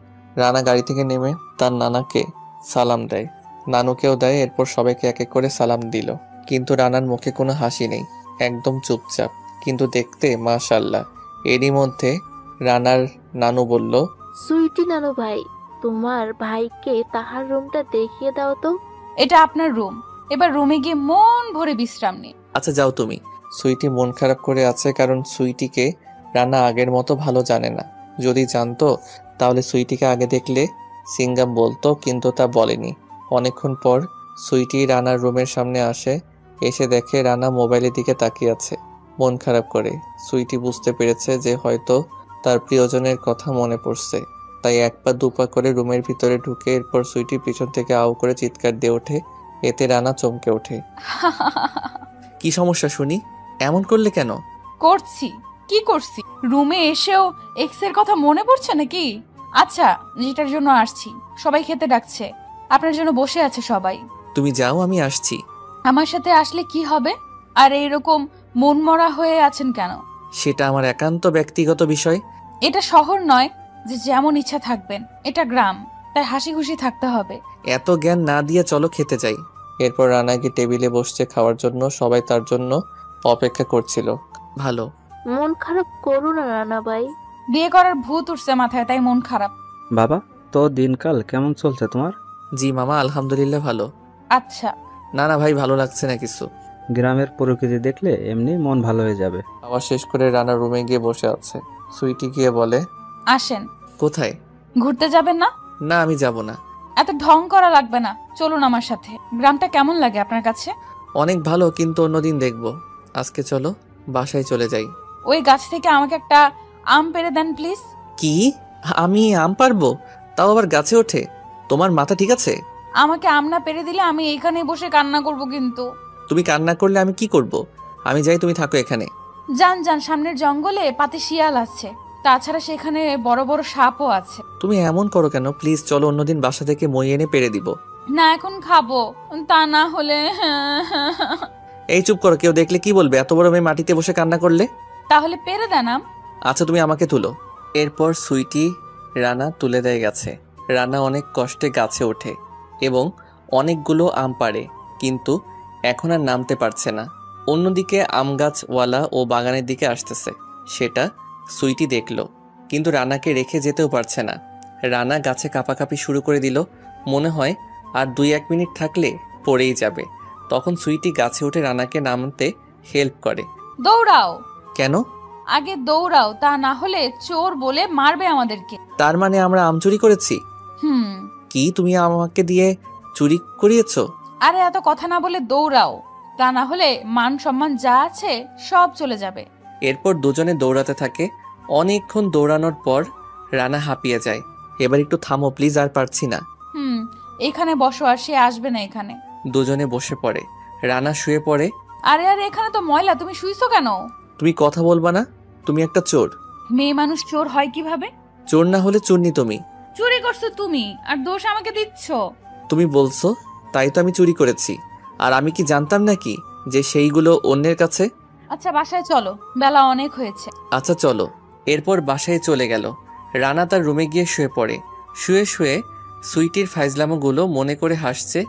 রানা গাড়ি থেকে নেমে তার নানাকে সালাম দেয়, নানুকেও দেয়। এরপর সবাইকে এক এক করে সালাম দিল, কিন্তু রানার মুখে কোনো হাসি নেই, একদম চুপচাপ, কিন্তু দেখতে মাশাআল্লাহ। এরই মধ্যে রানার নানু বলল, সুইটি নানু ভাই, তোমার ভাইকে তাহার রুমটা দেখিয়ে দাও তো। এটা আপনার রুম, এবার রুমে গিয়ে মন ভরে বিশ্রাম নিন। আচ্ছা যাও তুমি। সুইটি মন খারাপ করে আছে, কারণ সুইটিকে রানা আগের মতো ভালো জানে না। যদি জানতো তাহলে সুইটিকে আগে দেখলে সিঙ্গাম বলতো, কিন্তু তা বলেনি। অনেকক্ষণ পর সুইটি রানার রুমের সামনে আসে। এসে দেখে রানা মোবাইলের দিকে তাকিয়ে আছে মন খারাপ করে। সুইটি বুঝতে পেরেছে যে হয়তো তার প্রিয়জনের কথা মনে পড়ছে, তাই এক পা দুপা করে রুমের ভিতরে ঢুকে এরপর সুইটি পিছন থেকে আউ করে চিৎকার দিয়ে ওঠে। এতে রানা চমকে ওঠে। কি সমস্যা শুনি? এমন করলে কেন? করছি কি করছি? রুমে এসেও এক্স এর কথা মনে পড়ছে নাকি? আচ্ছা, যেটার জন্য আসছি, সবাই খেতে ডাকছে, আপনার জন্য বসে আছে সবাই। তুমি যাও, আমি আসছি। আমার সাথে আসলে কি হবে? আর এইরকম মন মরা হয়ে আছেন কেন? সেটা আমার একান্ত ব্যক্তিগত বিষয়। এটা শহর নয় যে যেমন ইচ্ছা থাকবেন, এটা গ্রাম, তাই হাসি খুশি থাকতে হবে। এত জ্ঞান না দিয়ে চলো খেতে যাই। এরপর রানাকে টেবিলে বসছে খাওয়ার জন্য। সবাই তার জন্য অপেক্ষা করছিল। ভালো। মন খারাপ করো না রানা ভাই। বিয়ে করার ভূত উঠছে মাথায়, তাই মন খারাপ। বাবা, তো দিনকাল কেমন চলছে তোমার? জি মামা, আলহামদুলিল্লাহ ভালো। আচ্ছা। না না ভাই, ভালো লাগছে না কিছু। গ্রামের প্রকৃতি দেখলে এমনি মন ভালো হয়ে যাবে। খাওয়া শেষ করে রানা রুমে গিয়ে বসে আছে। সুইটি গিয়ে বলে, আসেন। কোথায়? ঘুরতে যাবেন না? না, আমি যাব না। এত ঢং করা লাগবে না, চলুন আমার সাথে। গ্রামটা কেমন লাগে আপনার কাছে? অনেক ভালো, কিন্তু অন্যদিন দেখবো। আজকে চলো বাসায় চলে যাই। ওই গাছ থেকে আমাকে একটা আম পেড়ে দেন প্লিজ। কি? আমি আম পারবো? তাও আবার গাছে ওঠে? তোমার মাথা ঠিক আছে? আমাকে আম না পেড়ে দিলে আমি এখানে বসে কান্না করব। কিন্তু তুমি কান্না করলে আমি কি করব? আমি যাই, তুমি থাকো এখানে। যান যান, সামনের জঙ্গলে পাতি শিয়াল আছে, তাছাড়া সেখানে বড় বড় সাপও আছে। তুমি এমন করো কেন? প্লিজ চলো, অন্যদিন বাসা থেকে মই এনে পেড়ে দিব। না এখন খাবো, তা না হলে এই চুপ করো, কেউ দেখলে কি বলবে এত বড় মেয়ে মাটিতে বসে কান্না করলে? তাহলে পেড়ে দেন আম। আচ্ছা তুমি আমাকে তুলো। এরপর সুইটি রানা তুলে দেয় গাছে। রানা অনেক কষ্টে গাছে ওঠে এবং অনেকগুলো আম পাড়ে, কিন্তু এখন আর নামতে পারছে না। অন্যদিকে আম গাছওয়ালা ও বাগানের দিকে আসতেছে, সেটা সুইটি দেখলো, কিন্তু রানাকে রেখে যেতেও পারছে না। রানা গাছে কাঁপাকাঁপি শুরু করে দিল, মনে হয় আর 2-1 মিনিট থাকলে পড়েই যাবে। তখন সুইটি গাছে উঠে রানাকে নামতে হেল্প করে। দৌড়াও। কেন? আগে দৌড়াও, তা না হলে চোর বলে মারবে আমাদেরকে। তার মানে আমরা আম চুরি করেছি? কি, তুমি আমাকে দিয়ে চুরি করিয়েছো? আরে এত কথা না বলে দৌড়াও, তা না হলে মান সম্মান যা আছে সব চলে যাবে। এরপর দুজনে দৌড়াতে থাকে। অনেকক্ষণ দৌড়ানোর পর রানা হাঁপিয়ে যায়। এবার একটু থামো প্লিজ, আর পারছি না। এখানে বসো, আর সে আসবে না এখানে। দুজনে বসে পড়ে। রানা শুয়ে পড়ে। আরে আরে, এখানে তো ময়লা, তুমি শুইছো কেন? তুমি কথা বলবা না? তুমি একটা চোর। মেয়ে মানুষ চোর হয় কিভাবে? চোর না হলে চুন্নি তুমি। চুরি করছো তুমি, আর দোষ আমাকে দিচ্ছ। তুমি বলছো তাই তো আমি চুরি করেছি। আর আমি কি জানতাম নাকি যে সেইগুলো অন্যের কাছে? আচ্ছা বাসায় চলো, বেলা অনেক হয়েছে। আচ্ছা চলো। এরপর বাসায় চলে গেল। রানা তার রুমে গিয়ে শুয়ে পড়ে। শুয়ে শুয়ে সুইটির ফাইজলামোগুলো মনে করে হাসছে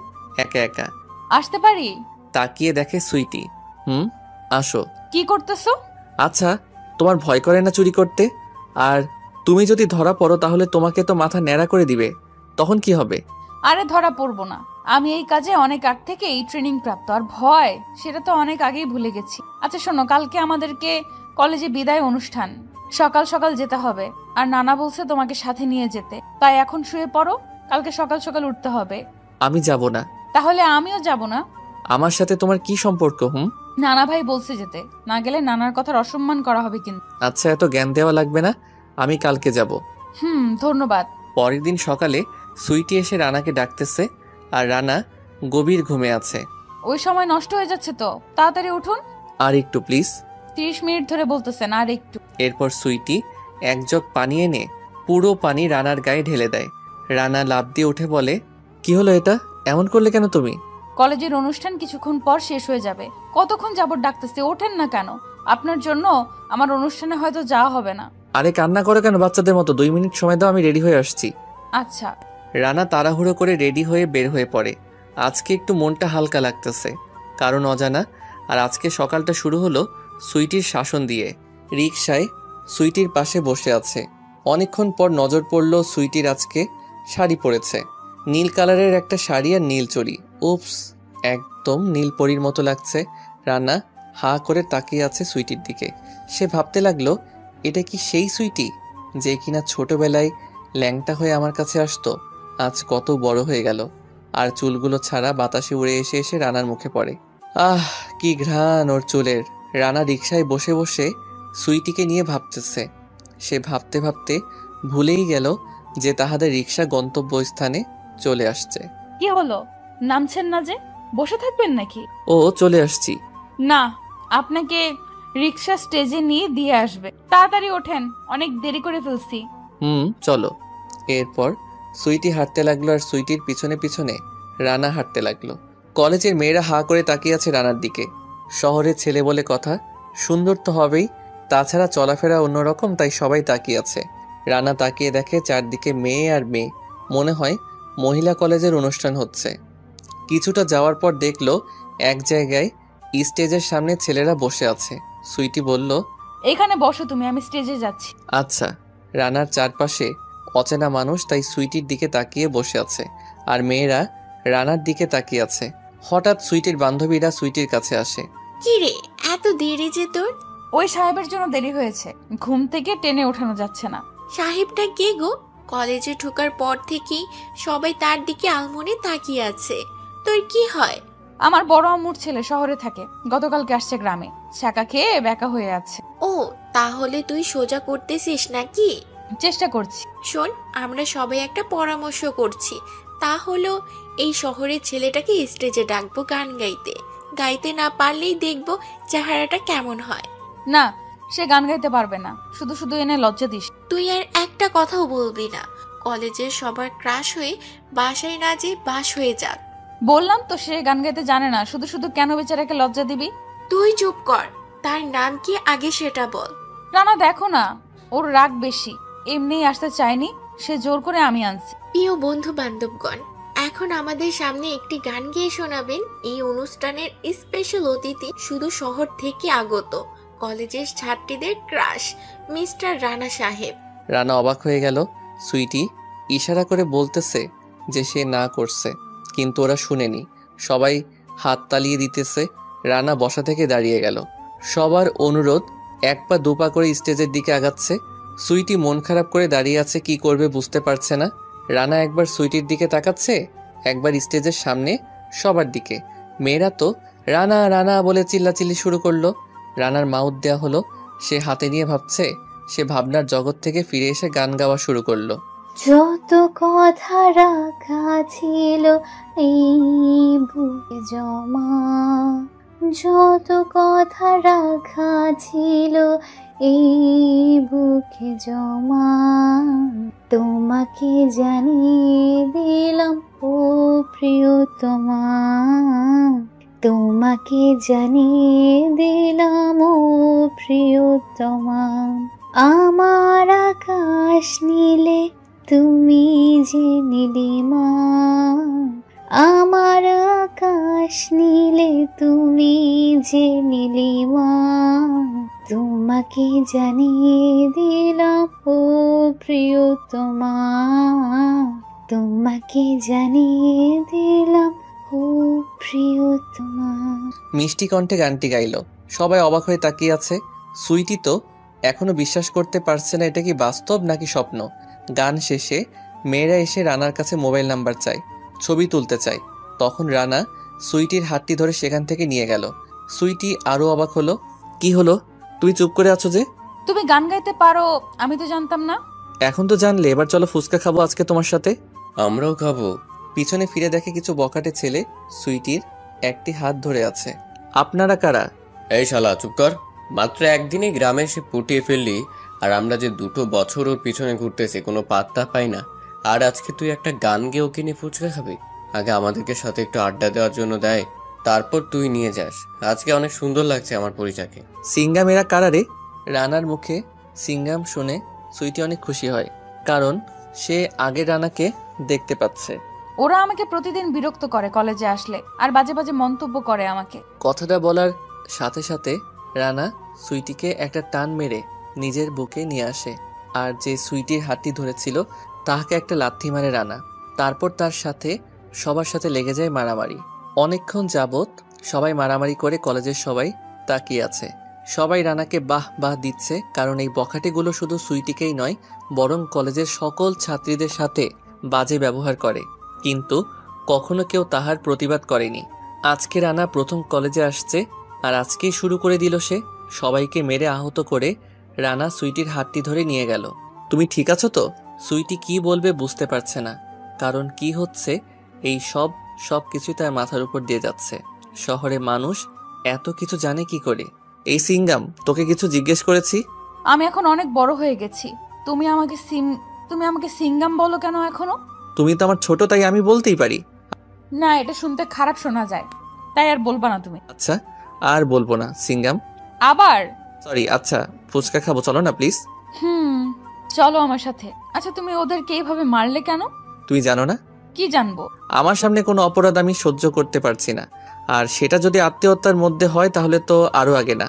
একা একা। আসতে পারি? তাকিয়ে দেখে সুইটি। আসো। কি করতেছো? আচ্ছা, তোমার ভয় করে না চুরি করতে? আর তুমি যদি ধরা পড়ো তাহলে তোমাকে তো মাথা ন্যাড়া করে দিবে, তখন কি হবে? আরে ধরা পড়বো না, আমি এই কাজে অনেক আগ থেকেই ট্রেনিং প্রাপ্ত। আর ভয়, সেটা তো অনেক আগেই ভুলে গেছি। আচ্ছা শোনো, কালকে আমাদেরকে কলেজে বিদায় অনুষ্ঠান, সকাল সকাল যেতে হবে। আর নানা বলছে তোমাকে সাথে নিয়ে যেতে, তাই এখন শুয়ে পড়ো, কালকে সকাল সকাল উঠতে হবে। আমি যাব না। তাহলে আমিও যাব না। আমার সাথে তোমার কি সম্পর্ক? নানা ভাই বলছে যেতে, না গেলে নানার কথার অসম্মান করা হবে কিন্তু। আচ্ছা, এত জ্ঞান দেওয়া লাগবে না, আমি কালকে যাব। ধন্যবাদ। পরের দিন সকালে সুইটি এসে রানাকে ডাকতেছে, আর রানা গভীর ঘুমে আছে। ওই সময় নষ্ট হয়ে যাচ্ছে তো, তাড়াতাড়ি উঠুন। আর একটু প্লিজ। 30 মিনিট ধরে বলতেছেন, আর একটু। এরপর সুইটি এক জগ পানি এনে পুরো পানি রানার গায়ে ঢেলে দেয়। রানা লাফ দিয়ে উঠে বলে, কি হলো এটা? এমন করলে কেন তুমি? কলেজের অনুষ্ঠান কিছুক্ষণ পর শেষ হয়ে যাবে, কতক্ষণ যাবত ডাকতেছে, ওঠেন না কেন? আপনার জন্য আমার অনুষ্ঠানে হয়তো যাওয়া হবে না। আরে কান্না করো কেন বাচ্চাদের মতো? 2 মিনিট সময় দাও, আমি রেডি হয়ে আসছি। আচ্ছা। রানা তাড়াহুড়ো করে রেডি হয়ে বের হয়ে পড়ে। আজকে একটু মনটা হালকা লাগতেছে, কারণ অজানা। আর আজকে সকালটা শুরু হলো সুইটির শাসন দিয়ে। রিকশায় সুইটির পাশে বসে আছে। অনেকক্ষণ পর নজর পড়ল সুইটির আজকে শাড়ি পরেছে, নীল কালারের একটা শাড়ি আর নীল চড়ি। উপস, একদম নীল পরীর মতো লাগছে। রানা হা করে তাকিয়ে আছে সুইটির দিকে। সে ভাবতে লাগলো, এটা কি সেই সুইটি যে কিনা ছোটবেলায় ল্যাংটা হয়ে আমার কাছে আসতো? আজ কত বড় হয়ে গেল, আর চুলগুলো ছাড়া বাতাসে উড়ে এসে এসে রানার মুখে পড়ে। আহ, কি ঘ্রাণ ওর চুলের। রানা রিকশায় বসে বসে সুইটিকে নিয়ে ভাবতেছে। সে ভাবতে ভাবতে ভুলেই গেল যে তাহাদের রিকশা গন্তব্যস্থানে চলে আসছে। কি হলো, নামছেন না যে? বসে থাকবেন নাকি? ও, চলে আসছি। না, আপনাকে রিকশা স্টেজে নিয়ে দিয়ে আসবে। তাড়াতাড়ি ওঠেন, অনেক দেরি করে ফেলছি। চলো। এরপর সুইটি হাঁটতে লাগলো, আর সুইটির পিছনে পিছনে রানা হাঁটতে লাগলো। কলেজের মেয়েরা হা করে তাকিয়ে আছে রানার দিকে। শহরের ছেলে বলে কথা, সুন্দর তো হবেই, তাছাড়া চলাফেরা অন্যরকম, তাই সবাই তাকিয়ে আছে। রানা তাকিয়ে দেখে চারদিকে মেয়ে আর মেয়ে, মনে হয় মহিলা কলেজের অনুষ্ঠান হচ্ছে। কিছুটা যাওয়ার পর দেখলো এক জায়গায় স্টেজের সামনে ছেলেরা বসে আছে। সুইটি বলল, এখানে বসো তুমি, আমি স্টেজে যাচ্ছি। আচ্ছা। রানার চারপাশে অচেনা মানুষ, তাই সুইটির দিকে তাকিয়ে বসে আছে, আর মেয়েরা রানার দিকে তাকিয়ে আছে। হঠাৎ সুইটির বান্ধবীরা সুইটির কাছে আসে। কি রে, এত দেরি যে তোর? ওই সাহেবের জন্য দেরি হয়েছে, ঘুম থেকে টেনে ওঠানো যাচ্ছে না। সাহেবটা কে গো? কলেজে ঢোকার পর থেকেই সবাই তার দিকে আলমনে তাকিয়ে আছে। তোর কি হয়? আমার বড় আম্মুর ছেলে শহরে থাকে, গতকালকে আসছে গ্রামে, ছাকা খেয়ে বেকা হয়ে আছে। ও, তাহলে তুই সোজা করতেছিস নাকি? চেষ্টা করছি। শোন, আমরা সবাই একটা পরামর্শ করছি, তা হলো এই শহরের ছেলেটাকে স্টেজে ডাকবো গান গাইতে। গাইতে না পারলেই দেখবো চেহারাটা কেমন হয়। না, সে গান গাইতে পারবে না, শুধু শুধু এনে লজ্জা দিস। তুই আর একটা কথাও বলবি না। কলেজের সবার ক্রাশ হয়ে বাসায় না যে বাস হয়ে যাক। বললাম তো সে গান গাইতে জানে না, শুধু শুধু কেন বেচারাকে লজ্জা দিবি? তুই চুপ কর, তার নাম কি আগে সেটা বল। রানা দেখো না, ওর রাগ বেশি, এমনিই আসতে চায়নি, সে জোর করে আমি আনছি। প্রিয় বন্ধু বান্ধবগণ, এখন আমাদের সামনে একটি গান গেয়ে শোনাবেন এই অনুষ্ঠানের স্পেশাল অতিথি, শুধু শহর থেকে আগত কলেজের ছাত্রীদের ক্রাশ, মিস্টার রানা সাহেব। রানা অবাক হয়ে গেল। সুইটি ইশারা করে বলতেছে যে সে না করছে, কিন্তু ওরা শুনেনি। সবাই হাত তালিয়ে দিতেছে। রানা বসা থেকে দাঁড়িয়ে গেল। সবার অনুরোধ, এক পা দুপা করে স্টেজের দিকে আগাচ্ছে। সুইটি মন খারাপ করে দাঁড়িয়ে আছে, কি করবে বুঝতে পারছে না। রানা একবার সুইটির দিকে তাকাচ্ছে, একবার স্টেজের সামনে সবার দিকে। মেয়েরা তো রানা রানা বলে চিল্লাচিল্লি শুরু করলো। রানার মাউথ দেয়া হলো। সে হাতে নিয়ে ভাবছে। সে ভাবনার জগৎ থেকে ফিরে এসে গান গাওয়া শুরু করলো। যত কথা রাখা ছিল এই বুকে জমা, যত কথা রাখা ছিল এই বুকে জমা, তোমাকে জানিয়ে দিলাম ও প্রিয়তমা, তোমাকে জানিয়ে দিলাম ও প্রিয়তমা। আমার আকাশ নীলে তুমি যে নীলিমা, আমার আকাশ নীলে তুমি যে নীলিমা, তোমাকে জানিয়ে দিলাম ও প্রিয়তমা, তোমাকে জানিয়ে দিলাম ও প্রিয়তমা। মিষ্টি কণ্ঠে গানটি গাইল। সবাই অবাক হয়ে তাকিয়ে আছে। সুইটি তো এখনো বিশ্বাস করতে পারছে না এটা কি বাস্তব নাকি স্বপ্ন। গান শেষে মেয়েরা এসে রানার কাছে মোবাইল নাম্বার চায়, ছবি তুলতে চায়। তখন রানা সুইটির হাতটি ধরে সেখান থেকে নিয়ে গেল। সুইটি আরো অবাক হলো। কি হলো, তুই চুপ করে আছো যে? তুমি গান গাইতে পারো, আমি তো জানতাম না। এখন তো জানলে, এবার চলো ফুচকা খাবো আজকে তোমার সাথে। আমরাও খাবো। পিছনে ফিরে দেখে কিছু বকাটে ছেলে সুইটির একটি হাত ধরে আছে। আপনারা কারা? এই শালা চুপ কর। মাত্র একদিনে গ্রামে এসে পুটিয়ে ফেললি, আর আমরা যে 2 বছর ওর পিছনে ঘুরতেছি কোনো পাত্তা পাই না। আর আজকে তুই একটা গান গেয়ে ওকে নিয়ে ফুচকা খাবি? আগে আমাদেরকে সাথে একটু আড্ডা দেওয়ার জন্য দেয়, তারপর তুই নিয়ে যাস। আজকে অনেক সুন্দর লাগছে আমার পরিচাকে। সিঙ্গাম এরা কারা রে? রানার মুখে সিঙ্গাম শুনে সুইটি অনেক খুশি হয়, কারণ সে আগে রানাকে দেখতে পাচ্ছে। ওরা আমাকে প্রতিদিন বিরক্ত করে কলেজে আসলে, আর বাজে বাজে মন্তব্য করে আমাকে। কথাটা বলার সাথে সাথে রানা সুইটিকে একটা টান মেরে নিজের বুকে নিয়ে আসে, আর যে সুইটির হাতটি ধরেছিল তাহাকে একটা লাথি মারে রানা। তারপর তার সাথে সবার সাথে লেগে যায় মারামারি। অনেকক্ষণ যাবৎ সবাই মারামারি করে কলেজের সবাই তাকিয়ে আছে। সবাই রানাকে বাহ বাহ দিচ্ছে, কারণ এই বখাটেগুলো শুধু সুইটিকেই নয়, বরং কলেজের সকল ছাত্রীদের সাথে বাজে ব্যবহার করে, কিন্তু কখনো কেউ তাহার প্রতিবাদ করেনি। আজকে রানা প্রথম কলেজে আসছে, আর আজকেই শুরু করে দিল সে। সবাইকে মেরে আহত করে রানা সুইটির হাতটি ধরে নিয়ে গেল। তুমি ঠিক আছো তো? সুইটি কি বলবে বুঝতে পারছে না, কারণ কি হচ্ছে এই সব কিছুই তার মাথার উপর দিয়ে যাচ্ছে। শহরে মানুষ এত কিছু জানে কি করে? এই সিঙ্গাম, তোকে কিছু জিজ্ঞেস করেছি? আমি এখন অনেক বড় হয়ে গেছি, তুমি আমাকে সিঙ্গাম বলো কেন এখনো? তুমি তো আমার ছোট, তাই আমি বলতেই পারি। না, এটা শুনতে খারাপ শোনা যায়, তাই আর বলবা না তুমি। আচ্ছা, আর বলবো না সিঙ্গাম। আবার সরি। আচ্ছা, ফুচকা খাবো, চলো না প্লিজ। চলো আমার সাথে। আচ্ছা, তুমি ওদেরকে এইভাবে মারলে কেন? তুই জানো না? কি জানবো? আমার সামনে কোনো অপরাধ আমি সহ্য করতে পারছি না, আর সেটা যদি আত্মীয়তার মধ্যে হয় তাহলে তো আরো আগে না।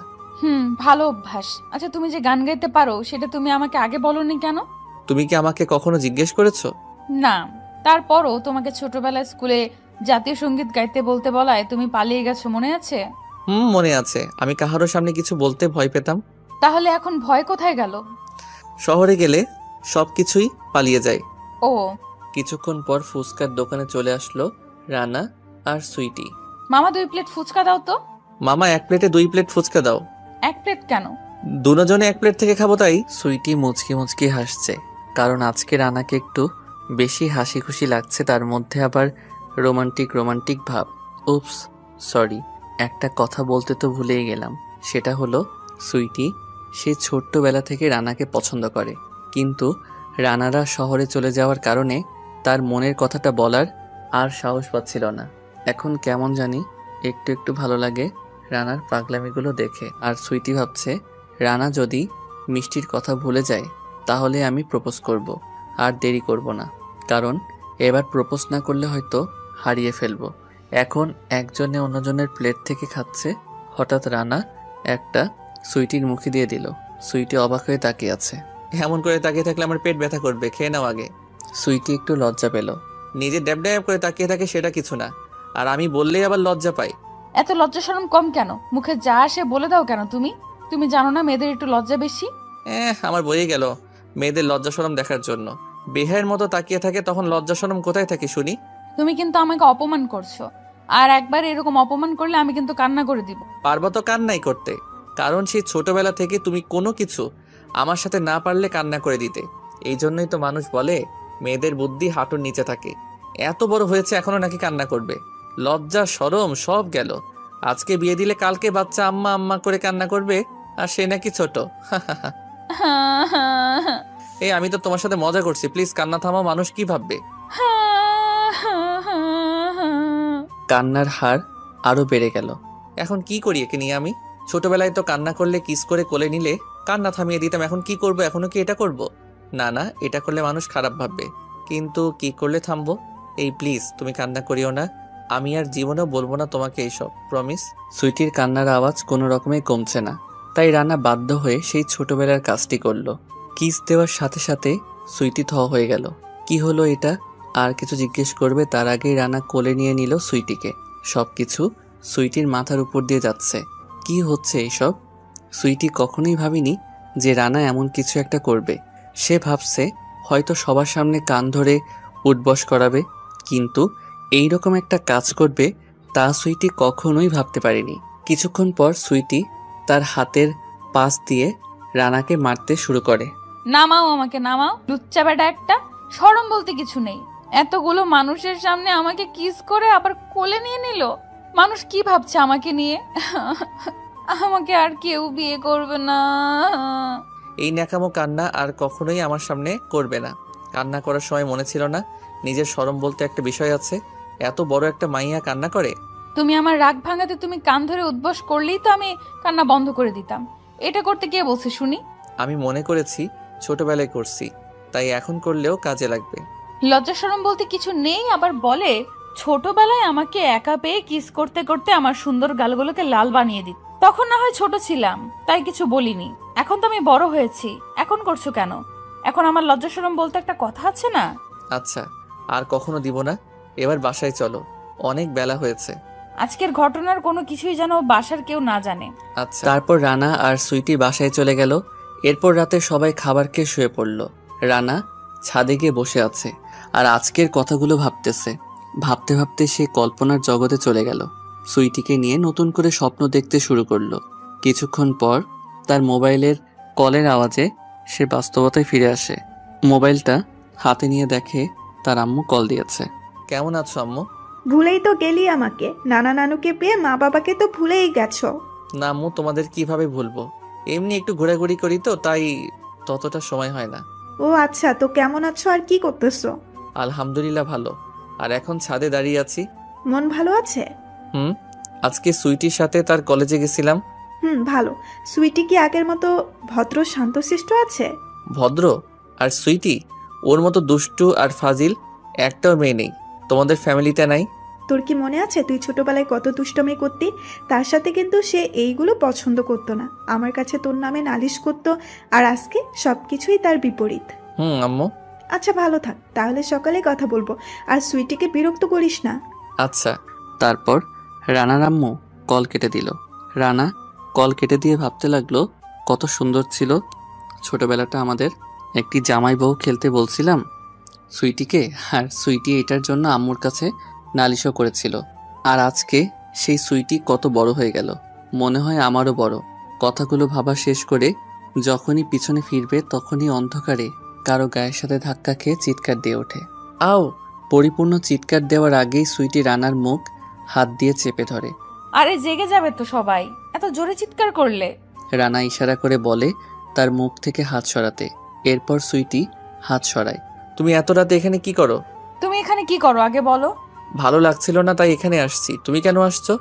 ভালো অভ্যাস। আচ্ছা, তুমি যে গান গাইতে পারো সেটা তুমি আমাকে আগে বলোনি কেন? তুমি কি আমাকে কখনো জিজ্ঞেস করেছো? না, তারপরও তোমাকে ছোটবেলায় স্কুলে জাতীয় সঙ্গীত গাইতে বলতে বলায় তুমি পালিয়ে গেছো, মনে আছে? মনে আছে। আমি কাহারও সামনে কিছু বলতে ভয় পেতাম। তাহলে এখন ভয় কোথায় গেল? শহরে গেলে সবকিছুই পালিয়ে যায়। ও। কিছুক্ষণ পর ফুচকার দোকানে চলে আসলো রানা আর সুইটি। মামা 2 প্লেট ফুচকা দাও তো। মামা 1 প্লেটে 2 প্লেট ফুচকা দাও। 1 প্লেট কেন? দুজনে 1 প্লেট থেকে খাবো তাই। সুইটি মুচকি মুচকি হাসছে, কারণ আজকে রানাকে একটু বেশি হাসি খুশি লাগছে, তার মধ্যে আবার রোমান্টিক ভাব। উপস, সরি, একটা কথা বলতে তো ভুলেই গেলাম। সেটা হলো সুইটি সে ছোট্টবেলা থেকে রানাকে পছন্দ করে, কিন্তু রানারা শহরে চলে যাওয়ার কারণে তার মনের কথাটা বলার আর সাহস পাচ্ছিল না। এখন কেমন জানি একটু ভালো লাগে রানার পাগলামিগুলো দেখে। আর সুইটি ভাবছে রানা যদি মিষ্টির কথা ভুলে যায় তাহলে আমি প্রপোজ করব, আর দেরি করব না, কারণ এবার প্রপোজ না করলে হয়তো হারিয়ে ফেলবো। এখন একজনে অন্যজনের প্লেট থেকে খাচ্ছে, হঠাৎ রানা একটা সুইটির মুখে দিয়ে দিল। সুইটি অবাক হয়ে তাকিয়ে আছে। এমন করে তাকিয়ে থাকলে আমার পেট ব্যথা করবে, খেয়ে নাও আগে। সুইটি একটু লজ্জা পেল। নিজে ড্যাব ড্যাব করে তাকিয়ে থাকে সেটা কিছু না, আর আমি বললেই আবার লজ্জা পাই। এত লজ্জা শরম কম কেন? মুখে যা আসে বলে দাও কেন? তুমি জানো না মেয়েদের একটু লজ্জা বেশি? আমার বইয়ে গেল মেয়েদের লজ্জা শরম দেখার জন্য। বেহায়ের মতো তাকিয়ে থাকে, তখন লজ্জা শরম কোথায় থাকে শুনি? তুমি কিন্তু আমাকে অপমান করছো, আর একবার এরকম অপমান করলে আমি কিন্তু কান্না করে দিব। পারবো তো কান্নাই করতে, কারণ সেই ছোটবেলা থেকে তুমি কোনো কিছু আমার সাথে না পারলে কান্না করে দিতে। এই জন্যই তো মানুষ বলে মেয়েদের বুদ্ধি হাঁটুর নিচে থাকে। এত বড় হয়েছে এখনো নাকি কান্না করবে? লজ্জা শরম সব গেল। আজকে বিয়ে দিলে কালকে বাচ্চা আম্মা আম্মা করে কান্না করবে, আর সে নাকি ছোট। এই আমি তো তোমার সাথে মজা করছি, প্লিজ কান্না থামাও, মানুষ কি ভাববে? কান্নার হার আরো বেড়ে গেল। এখন কি করি একে নিয়ে আমি? ছোটবেলায় তো কান্না করলে কিস করে কোলে নিলে কান্না থামিয়ে দিতাম, এখন কি করব? এখনো কি এটা করব? না, এটা করলে মানুষ খারাপ ভাববে, কিন্তু কি করলে থামবো? এই প্লিজ তুমি কান্না করিও না, আমি আর জীবনেও বলবো না তোমাকে এইসব, প্রমিস। সুইটির কান্নার আওয়াজ কোনো রকমে কমছে না, তাই রানা বাধ্য হয়ে সেই ছোটবেলার কাজটি করলো। কিস দেওয়ার সাথে সাথে সুইটি থ হয়ে গেল। কি হলো এটা? আর কিছু জিজ্ঞেস করবে তার আগেই রানা কোলে নিয়ে নিল সুইটিকে। সবকিছু সুইটির মাথার উপর দিয়ে যাচ্ছে। কি হচ্ছে এইসব? সুইটি কখনোই ভাবিনি যে রানা এমন কিছু একটা করবে। সে ভাবছে হয়তো সবার সামনে কান ধরে উঠবস করাবে, কিন্তু এইরকম একটা কাজ করবে তা সুইটি কখনোই ভাবতে পারেনি। কিছুক্ষণ পর সুইটি তার হাতের পাশ দিয়ে রানাকে মারতে শুরু করে। নামাও আমাকে, নামাও, লুচ্চা বেটা একটা। শরম বলতে কিছু নেই। এতগুলো মানুষের সামনে আমাকে কিস করে আবার কোলে নিয়ে নিল। মানুষ কি ভাবছে আমাকে নিয়ে? আমাকে আর কেউ বিয়ে করবে না। এই ন্যাকামো কান্না আর কখনোই আমার সামনে করবে না। কান্না করার সময় মনে ছিল না নিজের শরম বলতে একটা বিষয় আছে? এত বড় একটা মাইয়া কান্না করে। তুমি আমার রাগ ভাঙাতে তুমি কান ধরে উদ্বস করলেই তো আমি কান্না বন্ধ করে দিতাম। এটা করতে কে বলছে শুনি? আমি মনে করেছি ছোটবেলায় করছি, তাই এখন করলেও কাজে লাগবে। লজ্জা শরম বলতে কিছু নেই, আবার বলে ছোটবেলায় আমাকে একা পেয়ে কিস করতে করতে আমার সুন্দর গালগুলোকে লাল বানিয়ে দিত। তখন না হয় ছোট ছিলাম, তাই কিছু বলিনি। এখন তো আমি বড় হয়েছি, এখন করছো কেন? এখন আমার লজ্জা শরম বলতে একটা কথা আছে না? আচ্ছা, আর কখনো দিব না। এবার বাসায় চলো, অনেক বেলা হয়েছে। আজকের ঘটনার কোনো কিছুই যেন বাসার কেউ না জানে। আচ্ছা। তারপর রানা আর সুইটি বাসায় চলে গেল। এরপর রাতে সবাই খাবার খেয়ে শুয়ে পড়ল। রানা ছাদে গিয়ে বসে আছে আর আজকের কথাগুলো ভাবতেছে। ভাবতে ভাবতে সে কল্পনার জগতে চলে গেল। সুইটিকে নিয়ে নতুন করে স্বপ্ন দেখতে শুরু করলো। কিছুক্ষণ পর তার মোবাইলের কলের আওয়াজে সে বাস্তবতায় ফিরে আসে। মোবাইলটা হাতে নিয়ে দেখে তার আম্মু কল দিয়েছে। কেমন আছো আম্মু? ভুলেই তো গেলি আমাকে। নানা নানুকে পেয়ে মা বাবাকে তো ভুলেই গেছো। না আম্মু, তোমাদের কিভাবে ভুলবো? এমনি একটু ঘোরাঘুরি করি তো, তাই ততটা সময় হয় না। ও আচ্ছা, তো কেমন আছো আর কি করতেছো? আলহামদুলিল্লাহ ভালো। আর এখন ছাদে দাঁড়িয়ে আছি। মন ভালো আছে? আজকে সুইটির সাথে তার কলেজে গেছিলাম। ভালো। সুইটি কি আগের মতো ভদ্র শান্তশিষ্ট আছে? ভদ্র? আর সুইটি? ওর মতো দুষ্টু আর ফাজিল একটাও মেয়ে নেই। তোমাদের ফ্যামিলিতে নাই? তোর কি মনে আছে তুই ছোটবেলায় কত দুষ্টমি করতি? তার সাথে কিন্তু সে এইগুলো পছন্দ করতো না। আমার কাছে তোর নামে নালিশ করতো, আর আজকে সবকিছুই তার বিপরীত। আম্মু। আচ্ছা ভালো থাক, তাহলে সকালে কথা বলবো। আর সুইটিকে বিরক্ত করিস না। আচ্ছা। তারপর রানার আম্মু কল কেটে দিল। রানা কল কেটে দিয়ে ভাবতে লাগলো কত সুন্দর ছিল ছোটবেলাটা আমাদের। একটি জামাই বউ খেলতে বলছিলাম সুইটিকে, আর সুইটি এটার জন্য আম্মুর কাছে নালিশও করেছিল। আর আজকে সেই সুইটি কত বড় হয়ে গেল। মনে হয় আমারও বড়। কথাগুলো ভাবা শেষ করে যখনই পিছনে ফিরবে তখনই অন্ধকারে কারো গায়ের সাথে ধাক্কা খেয়ে চিৎকার দিয়ে ওঠে। আও! পরিপূর্ণ চিৎকার দেওয়ার আগেই সুইটি রানার মুখ হাত দিয়ে চেপে ধরে। আরে জেগে যাবে তো সবাই, এত জোরে চিৎকার করলে। রানা ইশারা করে বলে তার মুখ থেকে হাত সরাতে। এরপর সুইটি হাত সরায়। তুমি এত রাতে এখানে কি করো? তুমি এখানে কি করো আগে বলো। ভালো লাগছিল না তাই এখানে আসছি। তুমি কেন আসছো?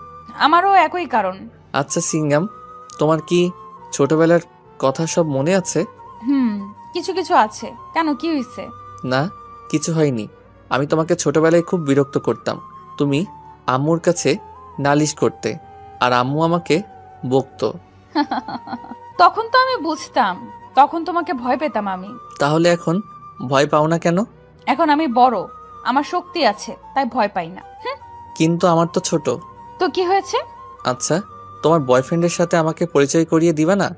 আমারও একই কারণ। আচ্ছা সিঙ্গাম, তোমার কি ছোটবেলার কথা সব মনে আছে? কিছু কিছু আছে। কেন, কি হয়েছে? না, কিছু হয়নি। আমি তোমাকে ছোটবেলায় খুব বিরক্ত করতাম। তুমি আম্মুর কাছে নালিশ করতে আর আম্মু আমাকে বকতো। তখন তো আমি বুঝতাম, তখন তোমাকে ভয় পেতাম আমি। তাহলে এখন ভয় পাও না কেন? এখন আমি বড়, আমার শক্তি আছে, তাই ভয় পাই না। কিন্তু আমার তো ছোট। তো কি হয়েছে? আচ্ছা, তোমার বয়ফ্রেন্ডের সাথে আমাকে পরিচয় করিয়ে দিবা না?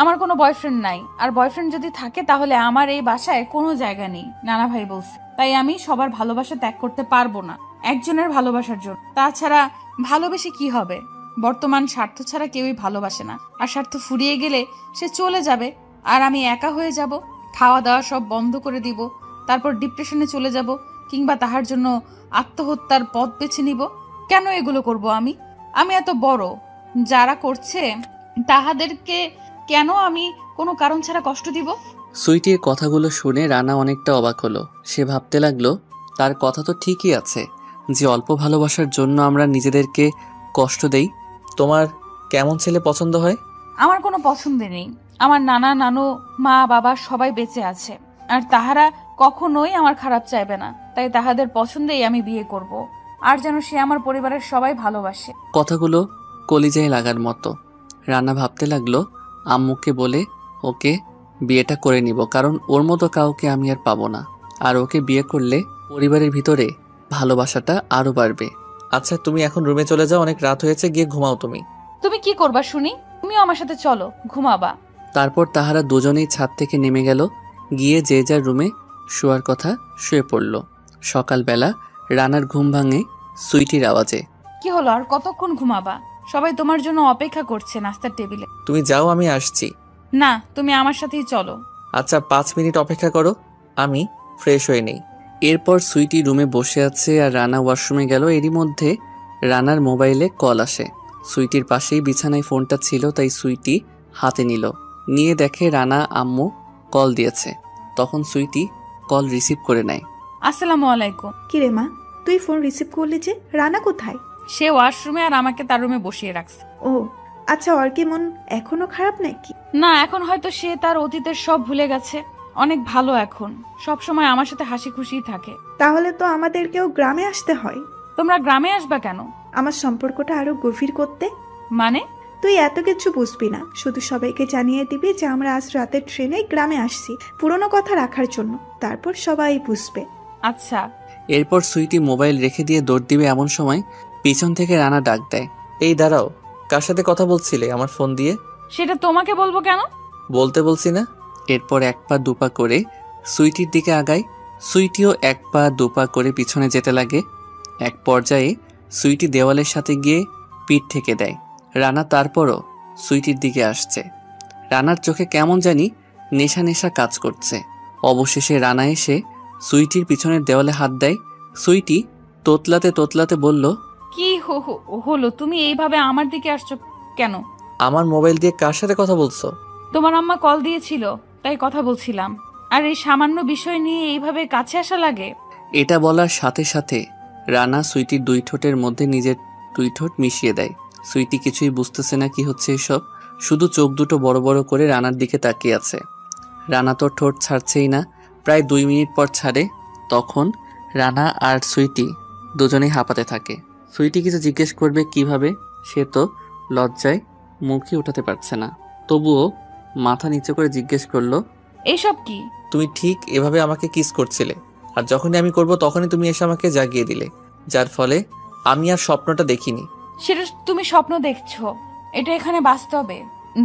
আমার কোনো বয়ফ্রেন্ড নাই, আর বয়ফ্রেন্ড যদি থাকে তাহলে আমার এই বাসায় কোনো জায়গা নেই, নানা ভাই বলছে। তাই আমি সবার ভালোবাসা ত্যাগ করতে পারবো না একজনের ভালোবাসার জন্য। তাছাড়া ভালোবেসে কি হবে? বর্তমান স্বার্থ ছাড়া কেউই ভালোবাসে না। আর স্বার্থ ফুরিয়ে গেলে সে চলে যাবে, আর আমি একা হয়ে যাব। খাওয়া দাওয়া সব বন্ধ করে দিব, তারপর ডিপ্রেশনে চলে যাব, কিংবা তাহার জন্য আত্মহত্যার পথ বেছে নিব। কেন এগুলো করব আমি? আমি এত বড়, যারা করছে তাহাদেরকে কেন আমি কোনো কারণ ছাড়া কষ্ট দিব? সুইটির কথাগুলো শুনে রানা অনেকটা অবাক হলো। সে ভাবতে লাগলো তার কথা তো ঠিকই আছে, যে অল্প ভালোবাসার জন্য আমরা নিজেদেরকে কষ্ট দেই। তোমার কেমন ছেলে পছন্দ হয়? আমার কোনো পছন্দ নেই। আমার নানা নানু মা বাবা সবাই বেঁচে আছে, আর তাহারা কখনোই আমার খারাপ চাইবে না। তাই তাহাদের পছন্দেই আমি বিয়ে করব, আর যেন সে আমার পরিবারের সবাই ভালোবাসে। কথাগুলো কলিজায় লাগার মতো। রানা ভাবতে লাগলো আম্মুকে বলে ওকে বিয়েটা করে নিব, কারণ ওর মতো কাউকে আমি আর পাবো না। আর ওকে বিয়ে করলে পরিবারের ভিতরে ভালোবাসাটা আরো বাড়বে। আচ্ছা, তুমি এখন রুমে চলে যাও, অনেক রাত হয়েছে, গিয়ে ঘুমাও। তুমি তুমি কি করবা শুনি? তুমি তুমিও আমার সাথে চলো, ঘুমাবা। তারপর তাহারা দুজনেই ছাদ থেকে নেমে গেল, গিয়ে যে যার রুমে শোয়ার কথা শুয়ে পড়ল। সকালবেলা রানার ঘুম ভাঙে সুইটির আওয়াজে। কি হলো, আর কতক্ষণ ঘুমাবা? সবাই তোমার জন্য অপেক্ষা করছে নাস্তার টেবিলে। তুমি যাও, আমি আসছি। না, তুমি আমার সাথেই চলো। আচ্ছা 5 মিনিট অপেক্ষা করো, আমি ফ্রেশ হয়ে নেই। এরপর সুইটি রুমে বসে আছে আর রানা ওয়াশরুমে গেল। এরই মধ্যে রানার মোবাইলে কল আসে। সুইটির পাশেই বিছানায় ফোনটা ছিল, তাই সুইটি হাতে নিল। নিয়ে দেখে রানা আম্মু কল দিয়েছে। তখন সুইটি কল রিসিভ করে নেয়। আসসালামু আলাইকুম। কিরে মা, তুই ফোন রিসিভ করলি যে? রানা কোথায়? সে ওয়াশরুমে, আর আমাকে তার রুমে বসিয়ে রাখছে। ও আচ্ছা, ওর কি মন এখনো খারাপ নাকি? না, এখন হয়তো সে তার অতীতের সব ভুলে গেছে। অনেক ভালো এখন, সব সময় আমার সাথে হাসি খুশিই থাকে। তাহলে তো আমাদেরকেও গ্রামে আসতে হয়। তোমরা গ্রামে আসবা কেন? আমার সম্পর্কটা আরো গভীর করতে। মানে? তুই এত কিছু বুঝবি না, শুধু সবাইকে জানিয়ে দিবি যে আমরা আজ রাতের ট্রেনে গ্রামে আসছি, পুরনো কথা রাখার জন্য। তারপর সবাই বুঝবে। আচ্ছা। এরপর সুইটি মোবাইল রেখে দিয়ে দৌড় দিবে, এমন সময় পিছন থেকে রানা ডাক দেয়। এই দাঁড়াও, কার সাথে কথা বলছিলে আমার ফোন দিয়ে? সেটা তোমাকে বলবো কেন? বলতে বলছি না। এরপর 1 পা 2 পা করে সুইটির দিকে আগায়। সুইটিও 1 পা 2 পা করে পিছনে যেতে লাগে। এক পর্যায়ে সুইটি দেওয়ালের সাথে গিয়ে পিঠ ঠেকে দেয়। রানা তারপরও সুইটির দিকে আসছে। রানার চোখে কেমন জানি নেশা নেশা কাজ করছে। অবশেষে রানা এসে সুইটির পিছনের দেওয়ালে হাত দেয়। সুইটি তোতলাতে তোতলাতে বলল, কি হলো? তুমি এইভাবে আমার দিকে আসছো কেন? আমার মোবাইল দিয়ে কার সাথে কথা বলছো? তোমার আম্মা কল দিয়েছিল, তাই কথা বলছিলাম। আর এই সামান্য বিষয় নিয়ে এইভাবে কাছে আসা লাগে? এটা বলার সাথে সাথে রানা সুইটির 2 ঠোঁটের মধ্যে নিজের 2 ঠোঁট মিশিয়ে দেয়। সুইটি কিছুই বুঝতেছে না কি হচ্ছে এসব, শুধু চোখ দুটো বড় বড় করে রানার দিকে তাকিয়ে আছে। রানা তো ঠোঁট ছাড়ছেই না, প্রায় 2 মিনিট পর ছাড়ে। তখন রানা আর সুইটি দুজনেই হাঁপাতে থাকে। সুইটি কিছু জিজ্ঞেস করবে কিভাবে, সে তো লজ্জায় মুখই উঠাতে পারছে না। তবুও মাথা নিচু করে জিজ্ঞেস করলো, এইসব কি? তুমি ঠিক এভাবে আমাকে কিস করছিলে, আর যখনই আমি করব তখনই তুমি এসে আমাকে জাগিয়ে দিলে, যার ফলে আমি আর স্বপ্নটা দেখিনি। সেটা তুমি স্বপ্ন দেখছো, এটা এখানে বাস্তবে।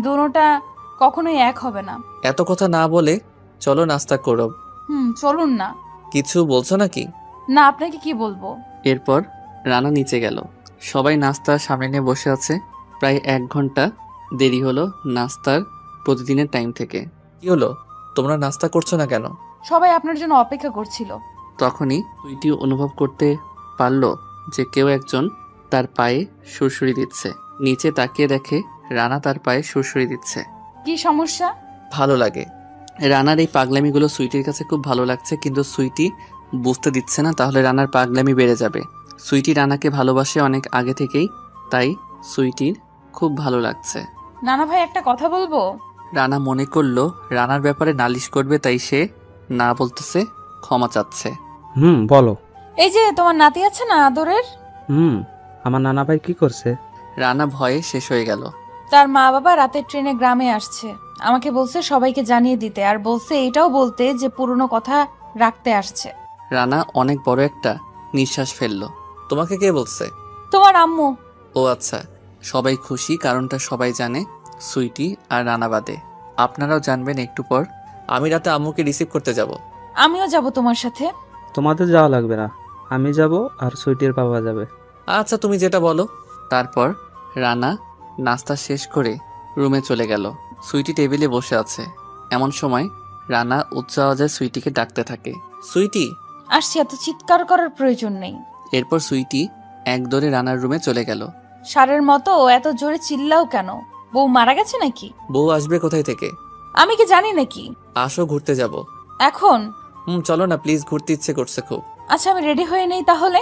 দুটোটা কখনোই এক হবে না। এত কথা না বলে চলো নাস্তা করব। চলুন না। কিছু বলছো নাকি? না, আপনাকে কি বলবো। এরপর রানা নিচে গেল। সবাই নাস্তার সামনে নিয়ে বসে আছে। প্রায় 1 ঘন্টা দেরি হলো নাস্তার প্রতিদিনের টাইম থেকে। কি হলো, তোমরা নাস্তা করছো না কেন? সবাই আপনার জন্য অপেক্ষা করছিল। তখনই সুইটি অনুভব করতে পারল যে কেউ একজন তার পায়ে সুরসুরি দিচ্ছে। নিচে তাকিয়ে দেখে রানা তার পায়ে সুরসুরি দিচ্ছে। কি সমস্যা? ভালো লাগে। রানার এই পাগলামিগুলো সুইটির কাছে খুব ভালো লাগছে, কিন্তু সুইটি বুঝতে দিচ্ছে না, তাহলে রানার পাগলামি বেড়ে যাবে। সুইটি রানাকে ভালোবাসে অনেক আগে থেকেই, তাই সুইটির খুব ভালো লাগছে। নানা ভাই, একটা কথা বলবো। রানা মনে করলো রানার ব্যাপারে নালিশ করবে, তাই সে না বলতেছে, ক্ষমা চাচ্ছে। বলো। এই যে তোমার নাতি আছে না আদরের, আমার নানা ভাই কি করছে? রানা ভয়ে শেষ হয়ে গেল। তার মা বাবা রাতের ট্রেনে গ্রামে আসছে। আমাকে বলছে সবাইকে জানিয়ে দিতে, আর বলছে এটাও বলতে যে পুরনো কথা রাখতে আসছে। রানা অনেক বড় একটা নিঃশ্বাস ফেললো। তোমাকে কে বলছে? তোমার আম্মু। ও আচ্ছা। সবাই খুশি, কারণটা সবাই জানে, সুইটি আর রানা বাদে। আপনারাও জানবেন একটু পর। আমি রাতে আম্মুকে রিসিভ করতে যাব। আমিও যাব তোমার সাথে। তোমাদের যাওয়া লাগবে না, আমি যাব আর সুইটির বাবা যাবে। আচ্ছা, তুমি যেটা বলো। তারপর রানা নাস্তা শেষ করে রুমে চলে গেল। সুইটি টেবিলে বসে আছে। এমন সময় রানা উচ্চ আওয়াজে সুইটিকে ডাকতে থাকে, সুইটি আসছি। এত চিৎকার করার প্রয়োজন নেই। এরপর সুইটি এক দৌড়ে রানার রুমে চলে গেল। সারের মতো এত জোরে চিল্লাও কেন? বউ মারা গেছে নাকি? বউ আসবে কোথায় থেকে? আমি কি জানি নাকি? আসো, ঘুরতে যাব। এখন? চলো না প্লিজ, ঘুরতে ইচ্ছে করছে খুব। আচ্ছা, আমি রেডি হয়ে নেই তাহলে।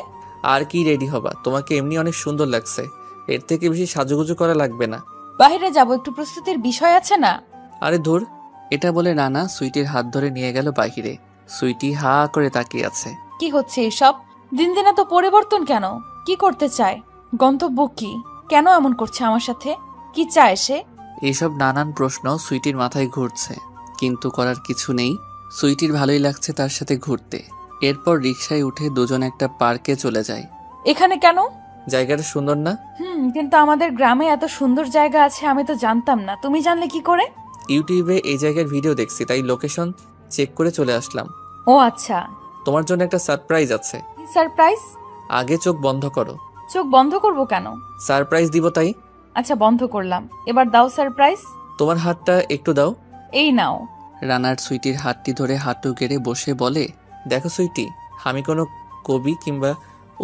আর কি রেডি হবা? তোমাকে এমনি অনেক সুন্দর লাগছে, এর থেকে বেশি সাজুগুজু করা লাগবে না। বাইরে যাব, একটু প্রস্তুতির বিষয় আছে না? আরে ধুর। এটা বলে রানা সুইটির হাত ধরে নিয়ে গেল বাহিরে। সুইটি হা করে তাকিয়ে আছে। কি হচ্ছে এসব? দিন দিন এত পরিবর্তন কেন? কি করতে চায়? গন্তব্য কি? কেন এমন করছে আমার সাথে? কি চায় সে? এইসব নানান প্রশ্ন সুইটির মাথায় ঘুরছে, কিন্তু করার কিছু নেই। সুইটির ভালোই লাগছে তার সাথে ঘুরতে। এরপর রিকশায় উঠে দুজন একটা পার্কে চলে যায়। এখানে কেন? জায়গাটা সুন্দর না? কিন্তু আমাদের গ্রামে এত সুন্দর জায়গা আছে আমি তো জানতাম না, তুমি জানলে কি করে? ইউটিউবে এই জায়গার ভিডিও দেখছি, তাই লোকেশন চেক করে চলে আসলাম। ও আচ্ছা। তোমার জন্য একটা সারপ্রাইজ আছে। কি সারপ্রাইজ? আগে চোখ বন্ধ করো। চোখ বন্ধ করব কেন? সারপ্রাইজ দিব তাই। আচ্ছা বন্ধ করলাম, এবার দাও সারপ্রাইজ। তোমার হাতটা একটু দাও। এই নাও। রানার সুইটির হাতটি ধরে হাঁটু গেড়ে বসে বলে, দেখো সুইটি, আমি কোনো কবি কিংবা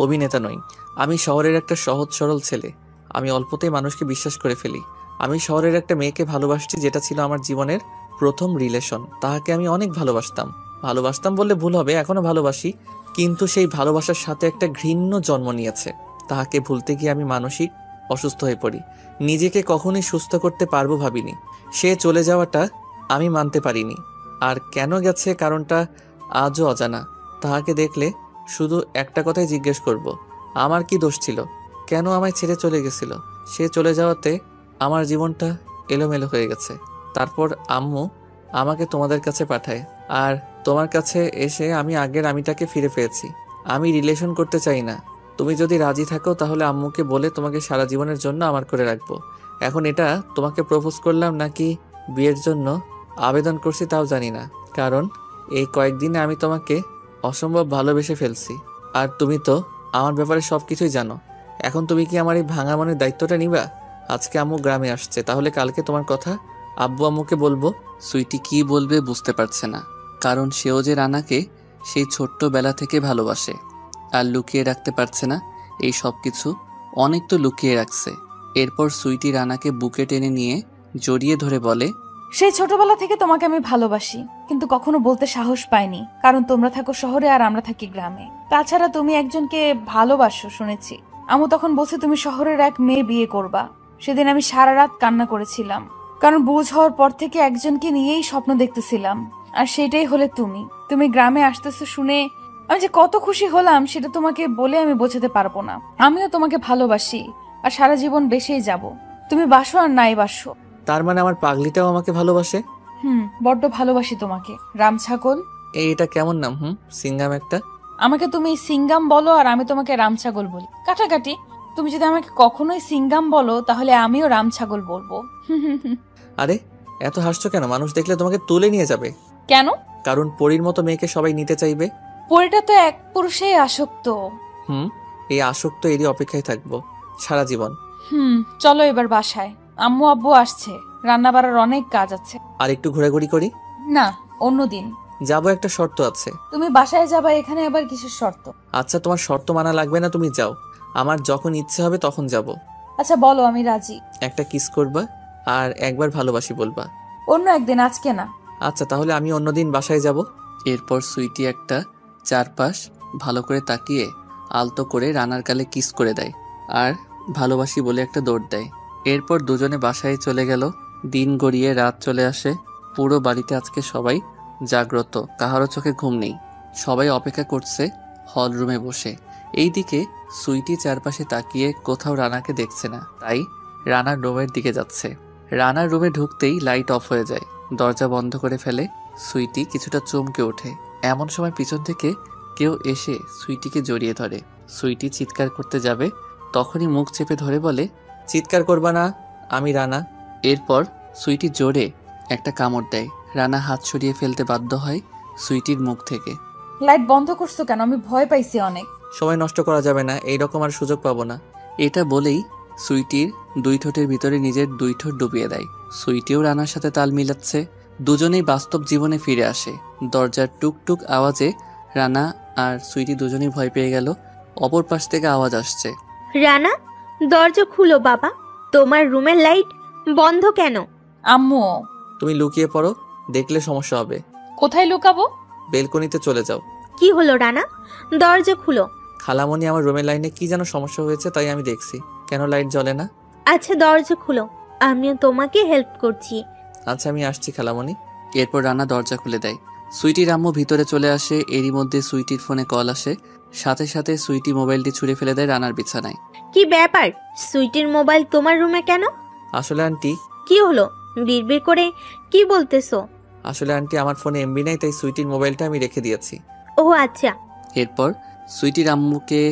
অভিনেতা নই। আমি শহরের একটা সহজ সরল ছেলে। আমি অল্পতেই মানুষকে বিশ্বাস করে ফেলি। আমি শহরের একটা মেয়েকে ভালোবাসছি, যেটা ছিল আমার জীবনের প্রথম রিলেশন। তাহাকে আমি অনেক ভালোবাসতাম বললে ভুল হবে, এখনো ভালোবাসি, কিন্তু সেই ভালোবাসার সাথে একটা ঘৃণ্য জন্ম নিয়েছে। তাহাকে ভুলতে গিয়ে আমি মানসিক অসুস্থ হয়ে পড়ি। নিজেকে কখনোই সুস্থ করতে পারবো ভাবিনি। সে চলে যাওয়াটা আমি মানতে পারিনি। আর কেন গেছে কারণটা আজও অজানা। তাহাকে দেখলে শুধু একটা কথাই জিজ্ঞেস করব, আমার কি দোষ ছিল? কেন আমায় ছেড়ে চলে গেছিল? সে চলে যাওয়াতে আমার জীবনটা এলোমেলো হয়ে গেছে। তারপর আম্মু আমাকে তোমাদের কাছে পাঠায়, আর তোমার কাছে এসে আমি আগের আমিটাকে ফিরে পেয়েছি। আমি রিলেশন করতে চাই না। তুমি যদি রাজি থাকো তাহলে আম্মুকে বলে তোমাকে সারা জীবনের জন্য আমার করে রাখবো। এখন এটা তোমাকে প্রপোজ করলাম নাকি বিয়ের জন্য আবেদন করছি তাও জানি না, কারণ এই কয়েকদিনে আমি তোমাকে অসম্ভব ভালোবেসে ফেলছি। আর তুমি তো আমার ব্যাপারে সব কিছুই জানো। এখন তুমি কি আমার এই ভাঙা মনের দায়িত্বটা নিবা? আজকে আম্মু গ্রামে আসছে, তাহলে কালকে তোমার কথা আব্বু আম্মুকে বলবো। সুইটি কি বলবে বুঝতে পারছে না, কারণ সেও যে রানাকে সেই ছোট্টবেলা থেকে ভালোবাসে, আর লুকিয়ে রাখতে পারছে না। এই সব কিছু অনেক তো লুকিয়ে রাখছে। এরপর সুইটি রানাকে বুকে টেনে নিয়ে জড়িয়ে ধরে বলে, সেই ছোটবেলা থেকে তোমাকে আমি ভালোবাসি, কিন্তু কখনো বলতে সাহস পাইনি, কারণ তোমরা থাকো শহরে আর আমরা থাকি গ্রামে। তাছাড়া তুমি একজনকে ভালোবাসো শুনেছি। আম্মু তখন বলছে তুমি শহরের এক মেয়ে বিয়ে করবা। সেদিন আমি সারা রাত কান্না করেছিলাম, কারণ বুঝ হওয়ার পর থেকে একজনকে নিয়েই স্বপ্ন দেখতেছিলাম, আর সেটাই হলে তুমি। তুমি গ্রামে আসতেছো শুনে আমি যে কত খুশি হলাম সেটা তোমাকে বলে আমি বোঝাতে পারবো না। আমিও তোমাকে ভালোবাসি আর সারা জীবন বেসেই যাব। তুমি বাসো আর নাই বাসো। তার মানে আমার পাগলিটাও আমাকে ভালোবাসে? বড্ড ভালোবাসি তোমাকে। রাম ছাগল। এটা কেমন নাম? সিঙ্গাম একটা। আমাকে তুমি সিঙ্গাম বলো আর আমি তোমাকে রাম ছাগল বলি, কাটাকাটি। তুমি যদি আমাকে কখনোই সিঙ্গাম বলো তাহলে আমিও রাম ছাগল বলবো। আরে এত হাসছো কেন? মানুষ দেখলে তোমাকে তুলে নিয়ে যাবে। কেন? কারণ পরীর মতো মেয়েকে সবাই নিতে চাইবে। পরীটা তো এক পুরুষেই আসক্ত। এই আসক্ত এরই অপেক্ষায় থাকবো সারা জীবন। চলো এবার বাসায়, আম্মু আব্বু আসছে, রান্না বাড়ার অনেক কাজ আছে। আর একটু ঘোরাঘুরি করি? না, অন্যদিন যাবো, একটা শর্ত আছে। তুমি বাসায় যাবা, এখানে আবার কিসের শর্ত? আচ্ছা তোমার শর্ত মানা লাগবে না, তুমি যাও। আমার যখন ইচ্ছে হবে তখন যাব। আচ্ছা বলো, আমি রাজি। একটা কিস করবা আর একবার ভালোবাসি বলবা। অন্য একদিন, আজকে না। আচ্ছা তাহলে আমি অন্যদিন বাসায় যাব। এরপর সুইটি একটা চারপাশ ভালো করে তাকিয়ে আলতো করে রানার গালে কিস করে দেয় আর ভালোবাসি বলে একটা দৌড় দেয়। এরপর দুজনে বাসায় চলে গেল। দিন গড়িয়ে রাত চলে আসে। পুরো বাড়িতে আজকে সবাই জাগ্রত, কাহারও চোখে ঘুম নেই। সবাই অপেক্ষা করছে হল রুমে বসে। এইদিকে সুইটি চারপাশে তাকিয়ে কোথাও রানাকে দেখছে না, তাই রানার রুমের দিকে যাচ্ছে। রানার রুমে ঢুকতেই লাইট অফ হয়ে যায়, দরজা বন্ধ করে ফেলে। সুইটি কিছুটা চমকে ওঠে। এমন সময় পিছন থেকে কেউ এসে সুইটিকে জড়িয়ে ধরে। সুইটি চিৎকার করতে যাবে, তখনই মুখ চেপে ধরে বলে, চিৎকার করবা না, আমি রানা। এরপর সুইটি জোরে একটা কামড় দেয়। রানা হাত সরিয়ে ফেলতে বাধ্য হয় সুইটির মুখ থেকে। লাইট বন্ধ করছো কেন? আমি ভয় পাইছি অনেক। সময় নষ্ট করা যাবে না, এইরকম আর সুযোগ পাবো না। এটা বলেই সুইটির দুই ঠোঁটের ভিতরে নিজের দুই ঠোঁট ডুবিয়ে দেয়। সুইটিও রানার সাথে তাল মিলাচ্ছে। দুজনেই বাস্তব জীবনে ফিরে আসে। দরজার টুকটুক আওয়াজে রানা আর সুইটি দুজনেই ভয় পেয়ে গেল। অপর পাশ থেকে আওয়াজ আসছে, রানা দরজা খুলো বাবা, তোমার রুমের লাইট বন্ধ কেন? আম্মু। তুমি লুকিয়ে পড়ো, দেখলে সমস্যা হবে। কোথায় লুকাবো? বেলকনিতে চলে যাও। কি হলো রানা, দরজা খুলো। খালামণি, আমার রুমের লাইনে কি যেন সমস্যা হয়েছে, তাই আমি দেখছি। কেন লাইট জ্বলে না? আচ্ছা দরজা খুলো, আমিও তোমাকে হেল্প করছি। আচ্ছা আমি আসছি খালামণি। এরপর রানা দরজা খুলে দেয়। সুইটির আম্মু ভিতরে চলে আসে। এরই মধ্যে সুইটির ফোনে কল আসে। সাথে সাথে সুইটি মোবাইলটি ছুঁড়ে ফেলে দেয় রানার বিছানায়। কি ব্যাপার, সুইটির মোবাইল তোমার রুমে কেন? আসলে আন্টি। কি হলো, বিড়বিড় করে কি বলতেছো? আসলে আন্টি, আমার ফোনে এমবি নাই, তাই সুইটির মোবাইলটা আমি রেখে দিয়েছি। ও আচ্ছা। এরপর সুইটির আম্মুকে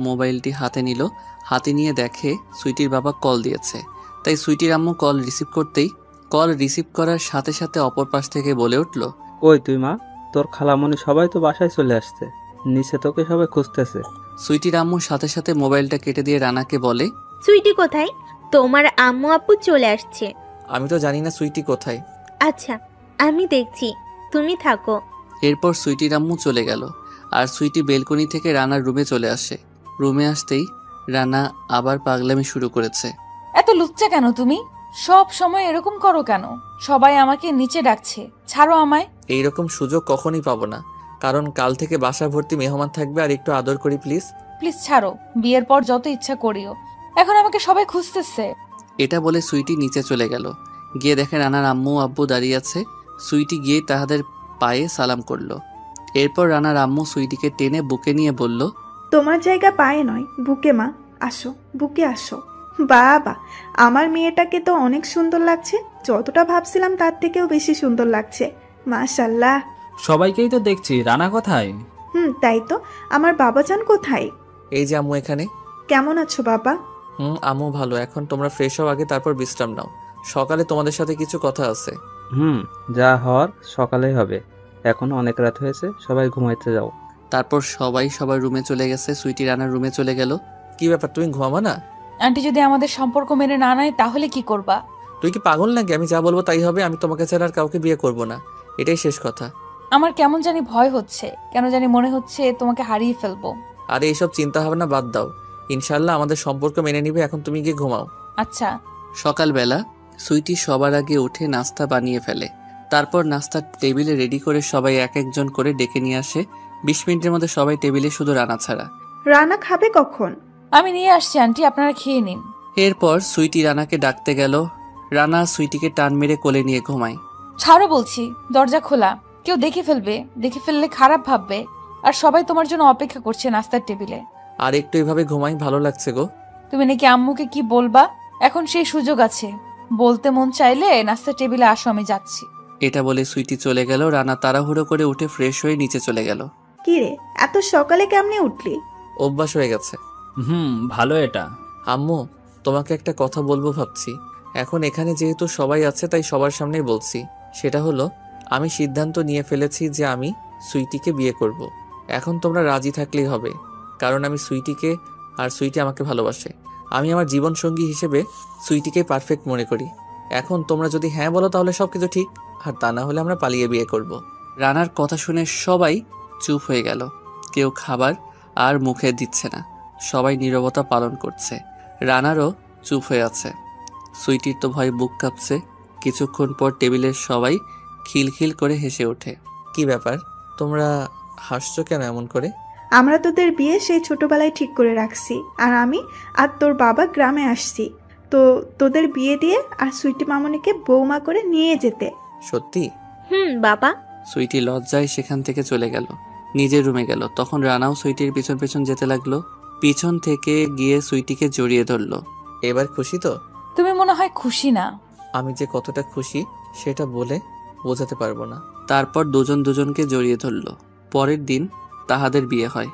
মোবাইলটি হাতে নিল। হাতে নিয়ে দেখে সুইটির বাবা কল দিয়েছে। তাই সুইটির আম্মু কল রিসিভ করার সাথে সাথে অপর পাশ থেকে বলে উঠল, কই তুই মা? তোর খালামণি সবাই তো বাসায় চলে আসছে, নিচে তোকে সবাই খুঁজতেছে। সুইটির আম্মু সাথে সাথে মোবাইলটা কেটে দিয়ে রানাকে বলে, সুইটি কোথায়? তোমার আম্মু আব্বু চলে আসছে। আমি তো জানি না সুইটি কোথায়। আচ্ছা আমি দেখছি, তুমি থাকো। এরপর সুইটির আম্মু চলে গেল আর সুইটি বেলকনি থেকে রানার রুমে চলে আসে। রুমে আসতেই রানা আবার পাগলামি শুরু করেছে। এত লুচ্চা কেন তুমি? সব সময় এরকম করো কেন? সবাই আমাকে নিচে ডাকছে, ছাড়ো আমায়। এইরকম সুযোগ কখনই পাবো না, কারণ কাল থেকে বাসা ভর্তি মেহমান থাকবে। আর একটু আদর করি প্লিজ। প্লিজ ছাড়ো, বিয়ের পর যত ইচ্ছা করিও, এখন আমাকে সবাই খুঁজতেছে। এটা বলে সুইটি নিচে চলে গেল। গিয়ে দেখে রানার আম্মু আব্বু দাঁড়িয়ে আছে। সুইটি গিয়ে তাহাদের পায়ে সালাম করলো। এরপর রানার আম্মু সুইটিকে টেনে বুকে নিয়ে বলল, তোমার জায়গা পায়ে নয় বুকে মা, আসো বুকে আসো। বাবা, আমার মেয়েটাকে তো অনেক সুন্দর লাগছে, যতটা ভাবছিলাম তার থেকেও বেশি সুন্দর লাগছে, মাশাল্লাহ। সবাইকেই তো দেখছি, রানা কোথায়? তাই তো। আমার বাবাজান কোথায়? এই যে আম্মু এখানে। কেমন আছো বাবা? আম্মু ভালো। এখন তোমরা ফ্রেশ হও আগে, তারপর বিশ্রাম নাও। সকালে তোমাদের সাথে কিছু কথা আছে। যা হওয়ার সকালেই হবে, এখন অনেক রাত হয়েছে, সবাই ঘুমাইতে যাও। তারপর সবাই সবার রুমে চলে গেছে। সুইটি রানার রুমে চলে গেল। কি ব্যাপার, তুমি ঘুমাবা না? আন্টি যদি আমাদের সম্পর্ক মেনে না নেয় তাহলে কি করবা? তুই কি পাগল নাকি? আমি যা বলবো তাই হবে। আমি তোমাকে ছাড়া আর কাউকে বিয়ে করব না, এটাই শেষ কথা। আমার কেমন জানি ভয় হচ্ছে, কেন জানি মনে হচ্ছে তোমাকে হারিয়ে ফেলবো। আর এইসব চিন্তা ভাবনা বাদ দাও, ইনশাল্লাহ আমাদের সম্পর্ক মেনে নিবে। এখন তুমি গিয়ে ঘুমাও। আচ্ছা। সকালবেলা সুইটি সবার আগে উঠে নাস্তা বানিয়ে ফেলে। তারপর নাস্তার টেবিলে রেডি করে সবাই এক একজন করে ডেকে নিয়ে আসে। 20 মিনিটের মধ্যে সবাই টেবিলে, শুধু রানা ছাড়া। রানা খাবে কখন? আমি নিয়ে আসছি আন্টি, আপনারা খেয়ে নিন। এরপর সুইটি রানাকে ডাকতে গেল। রানা সুইটিকে টান মেরে কোলে নিয়ে ঘুমায়। ছাড়ো বলছি, দরজা খোলা, কেউ দেখে ফেলবে, দেখে ফেললে খারাপ ভাববে। আর সবাই তোমার জন্য অপেক্ষা করছে নাস্তার টেবিলে। আর একটু এভাবে ঘুমাই, ভালো লাগছে গো। তুমি নাকি আম্মুকে কি বলবা? এখন সেই সুযোগ আছে, বলতে মন চাইলে নাস্তার টেবিলে আসো, আমি যাচ্ছি। এটা বলে সুইটি চলে গেল। রানা তাড়াহুড়ো করে উঠে ফ্রেশ হয়ে নিচে চলে গেল। কি রে, এত সকালে কেমনে উঠলি? অভ্যাস হয়ে গেছে। ভালো এটা। আম্মু, তোমাকে একটা কথা বলবো ভাবছি। এখন এখানে যেহেতু সবাই আছে তাই সবার সামনেই বলছি। সেটা হলো, আমি সিদ্ধান্ত নিয়ে ফেলেছি যে আমি সুইটিকে বিয়ে করব। এখন তোমরা রাজি থাকলেই হবে, কারণ আমি সুইটিকে আর সুইটি আমাকে ভালোবাসে। আমি আমার জীবন সঙ্গী হিসেবে সুইটিকে পারফেক্ট মনে করি। এখন তোমরা যদি হ্যাঁ বলো তাহলে সবকিছু ঠিক, আর তা না হলে আমরা পালিয়ে বিয়ে করব। রানার কথা শুনে সবাই চুপ হয়ে গেল। কেউ খাবার আর মুখে দিচ্ছে না, সবাই নীরবতা পালন করছে। রানারও চুপ হয়ে আছে। সুইটির তো ভয় বুক কাঁপছে। কিছুক্ষণ পর টেবিলের সবাই খিলখিল করে হেসে ওঠে। কি ব্যাপার, তোমরা হাসছো কেন এমন করে? আমরা তোদের বিয়ে সেই ছোটবেলায় ঠিক করে রাখছি, আর আমি আর তোর বাবা গ্রামে আসছি তো তোদের বিয়ে দিয়ে আর সুইটি মামনিকে বৌমা করে নিয়ে যেতে। সত্যি? বাবা। সুইটি লজ্জায় সেখান থেকে চলে গেল, নিজের রুমে গেল। তখন রানাও সুইটির পিছন পিছন যেতে লাগলো। পিছন থেকে গিয়ে সুইটিকে জড়িয়ে ধরলো। এবার খুশি তো? তুমি মনে হয় খুশি না। আমি যে কতটা খুশি সেটা বলে বোঝাতে পারবো না। তারপর দুজন দুজনকে জড়িয়ে ধরলো। পরের দিন তাহাদের বিয়ে হয়।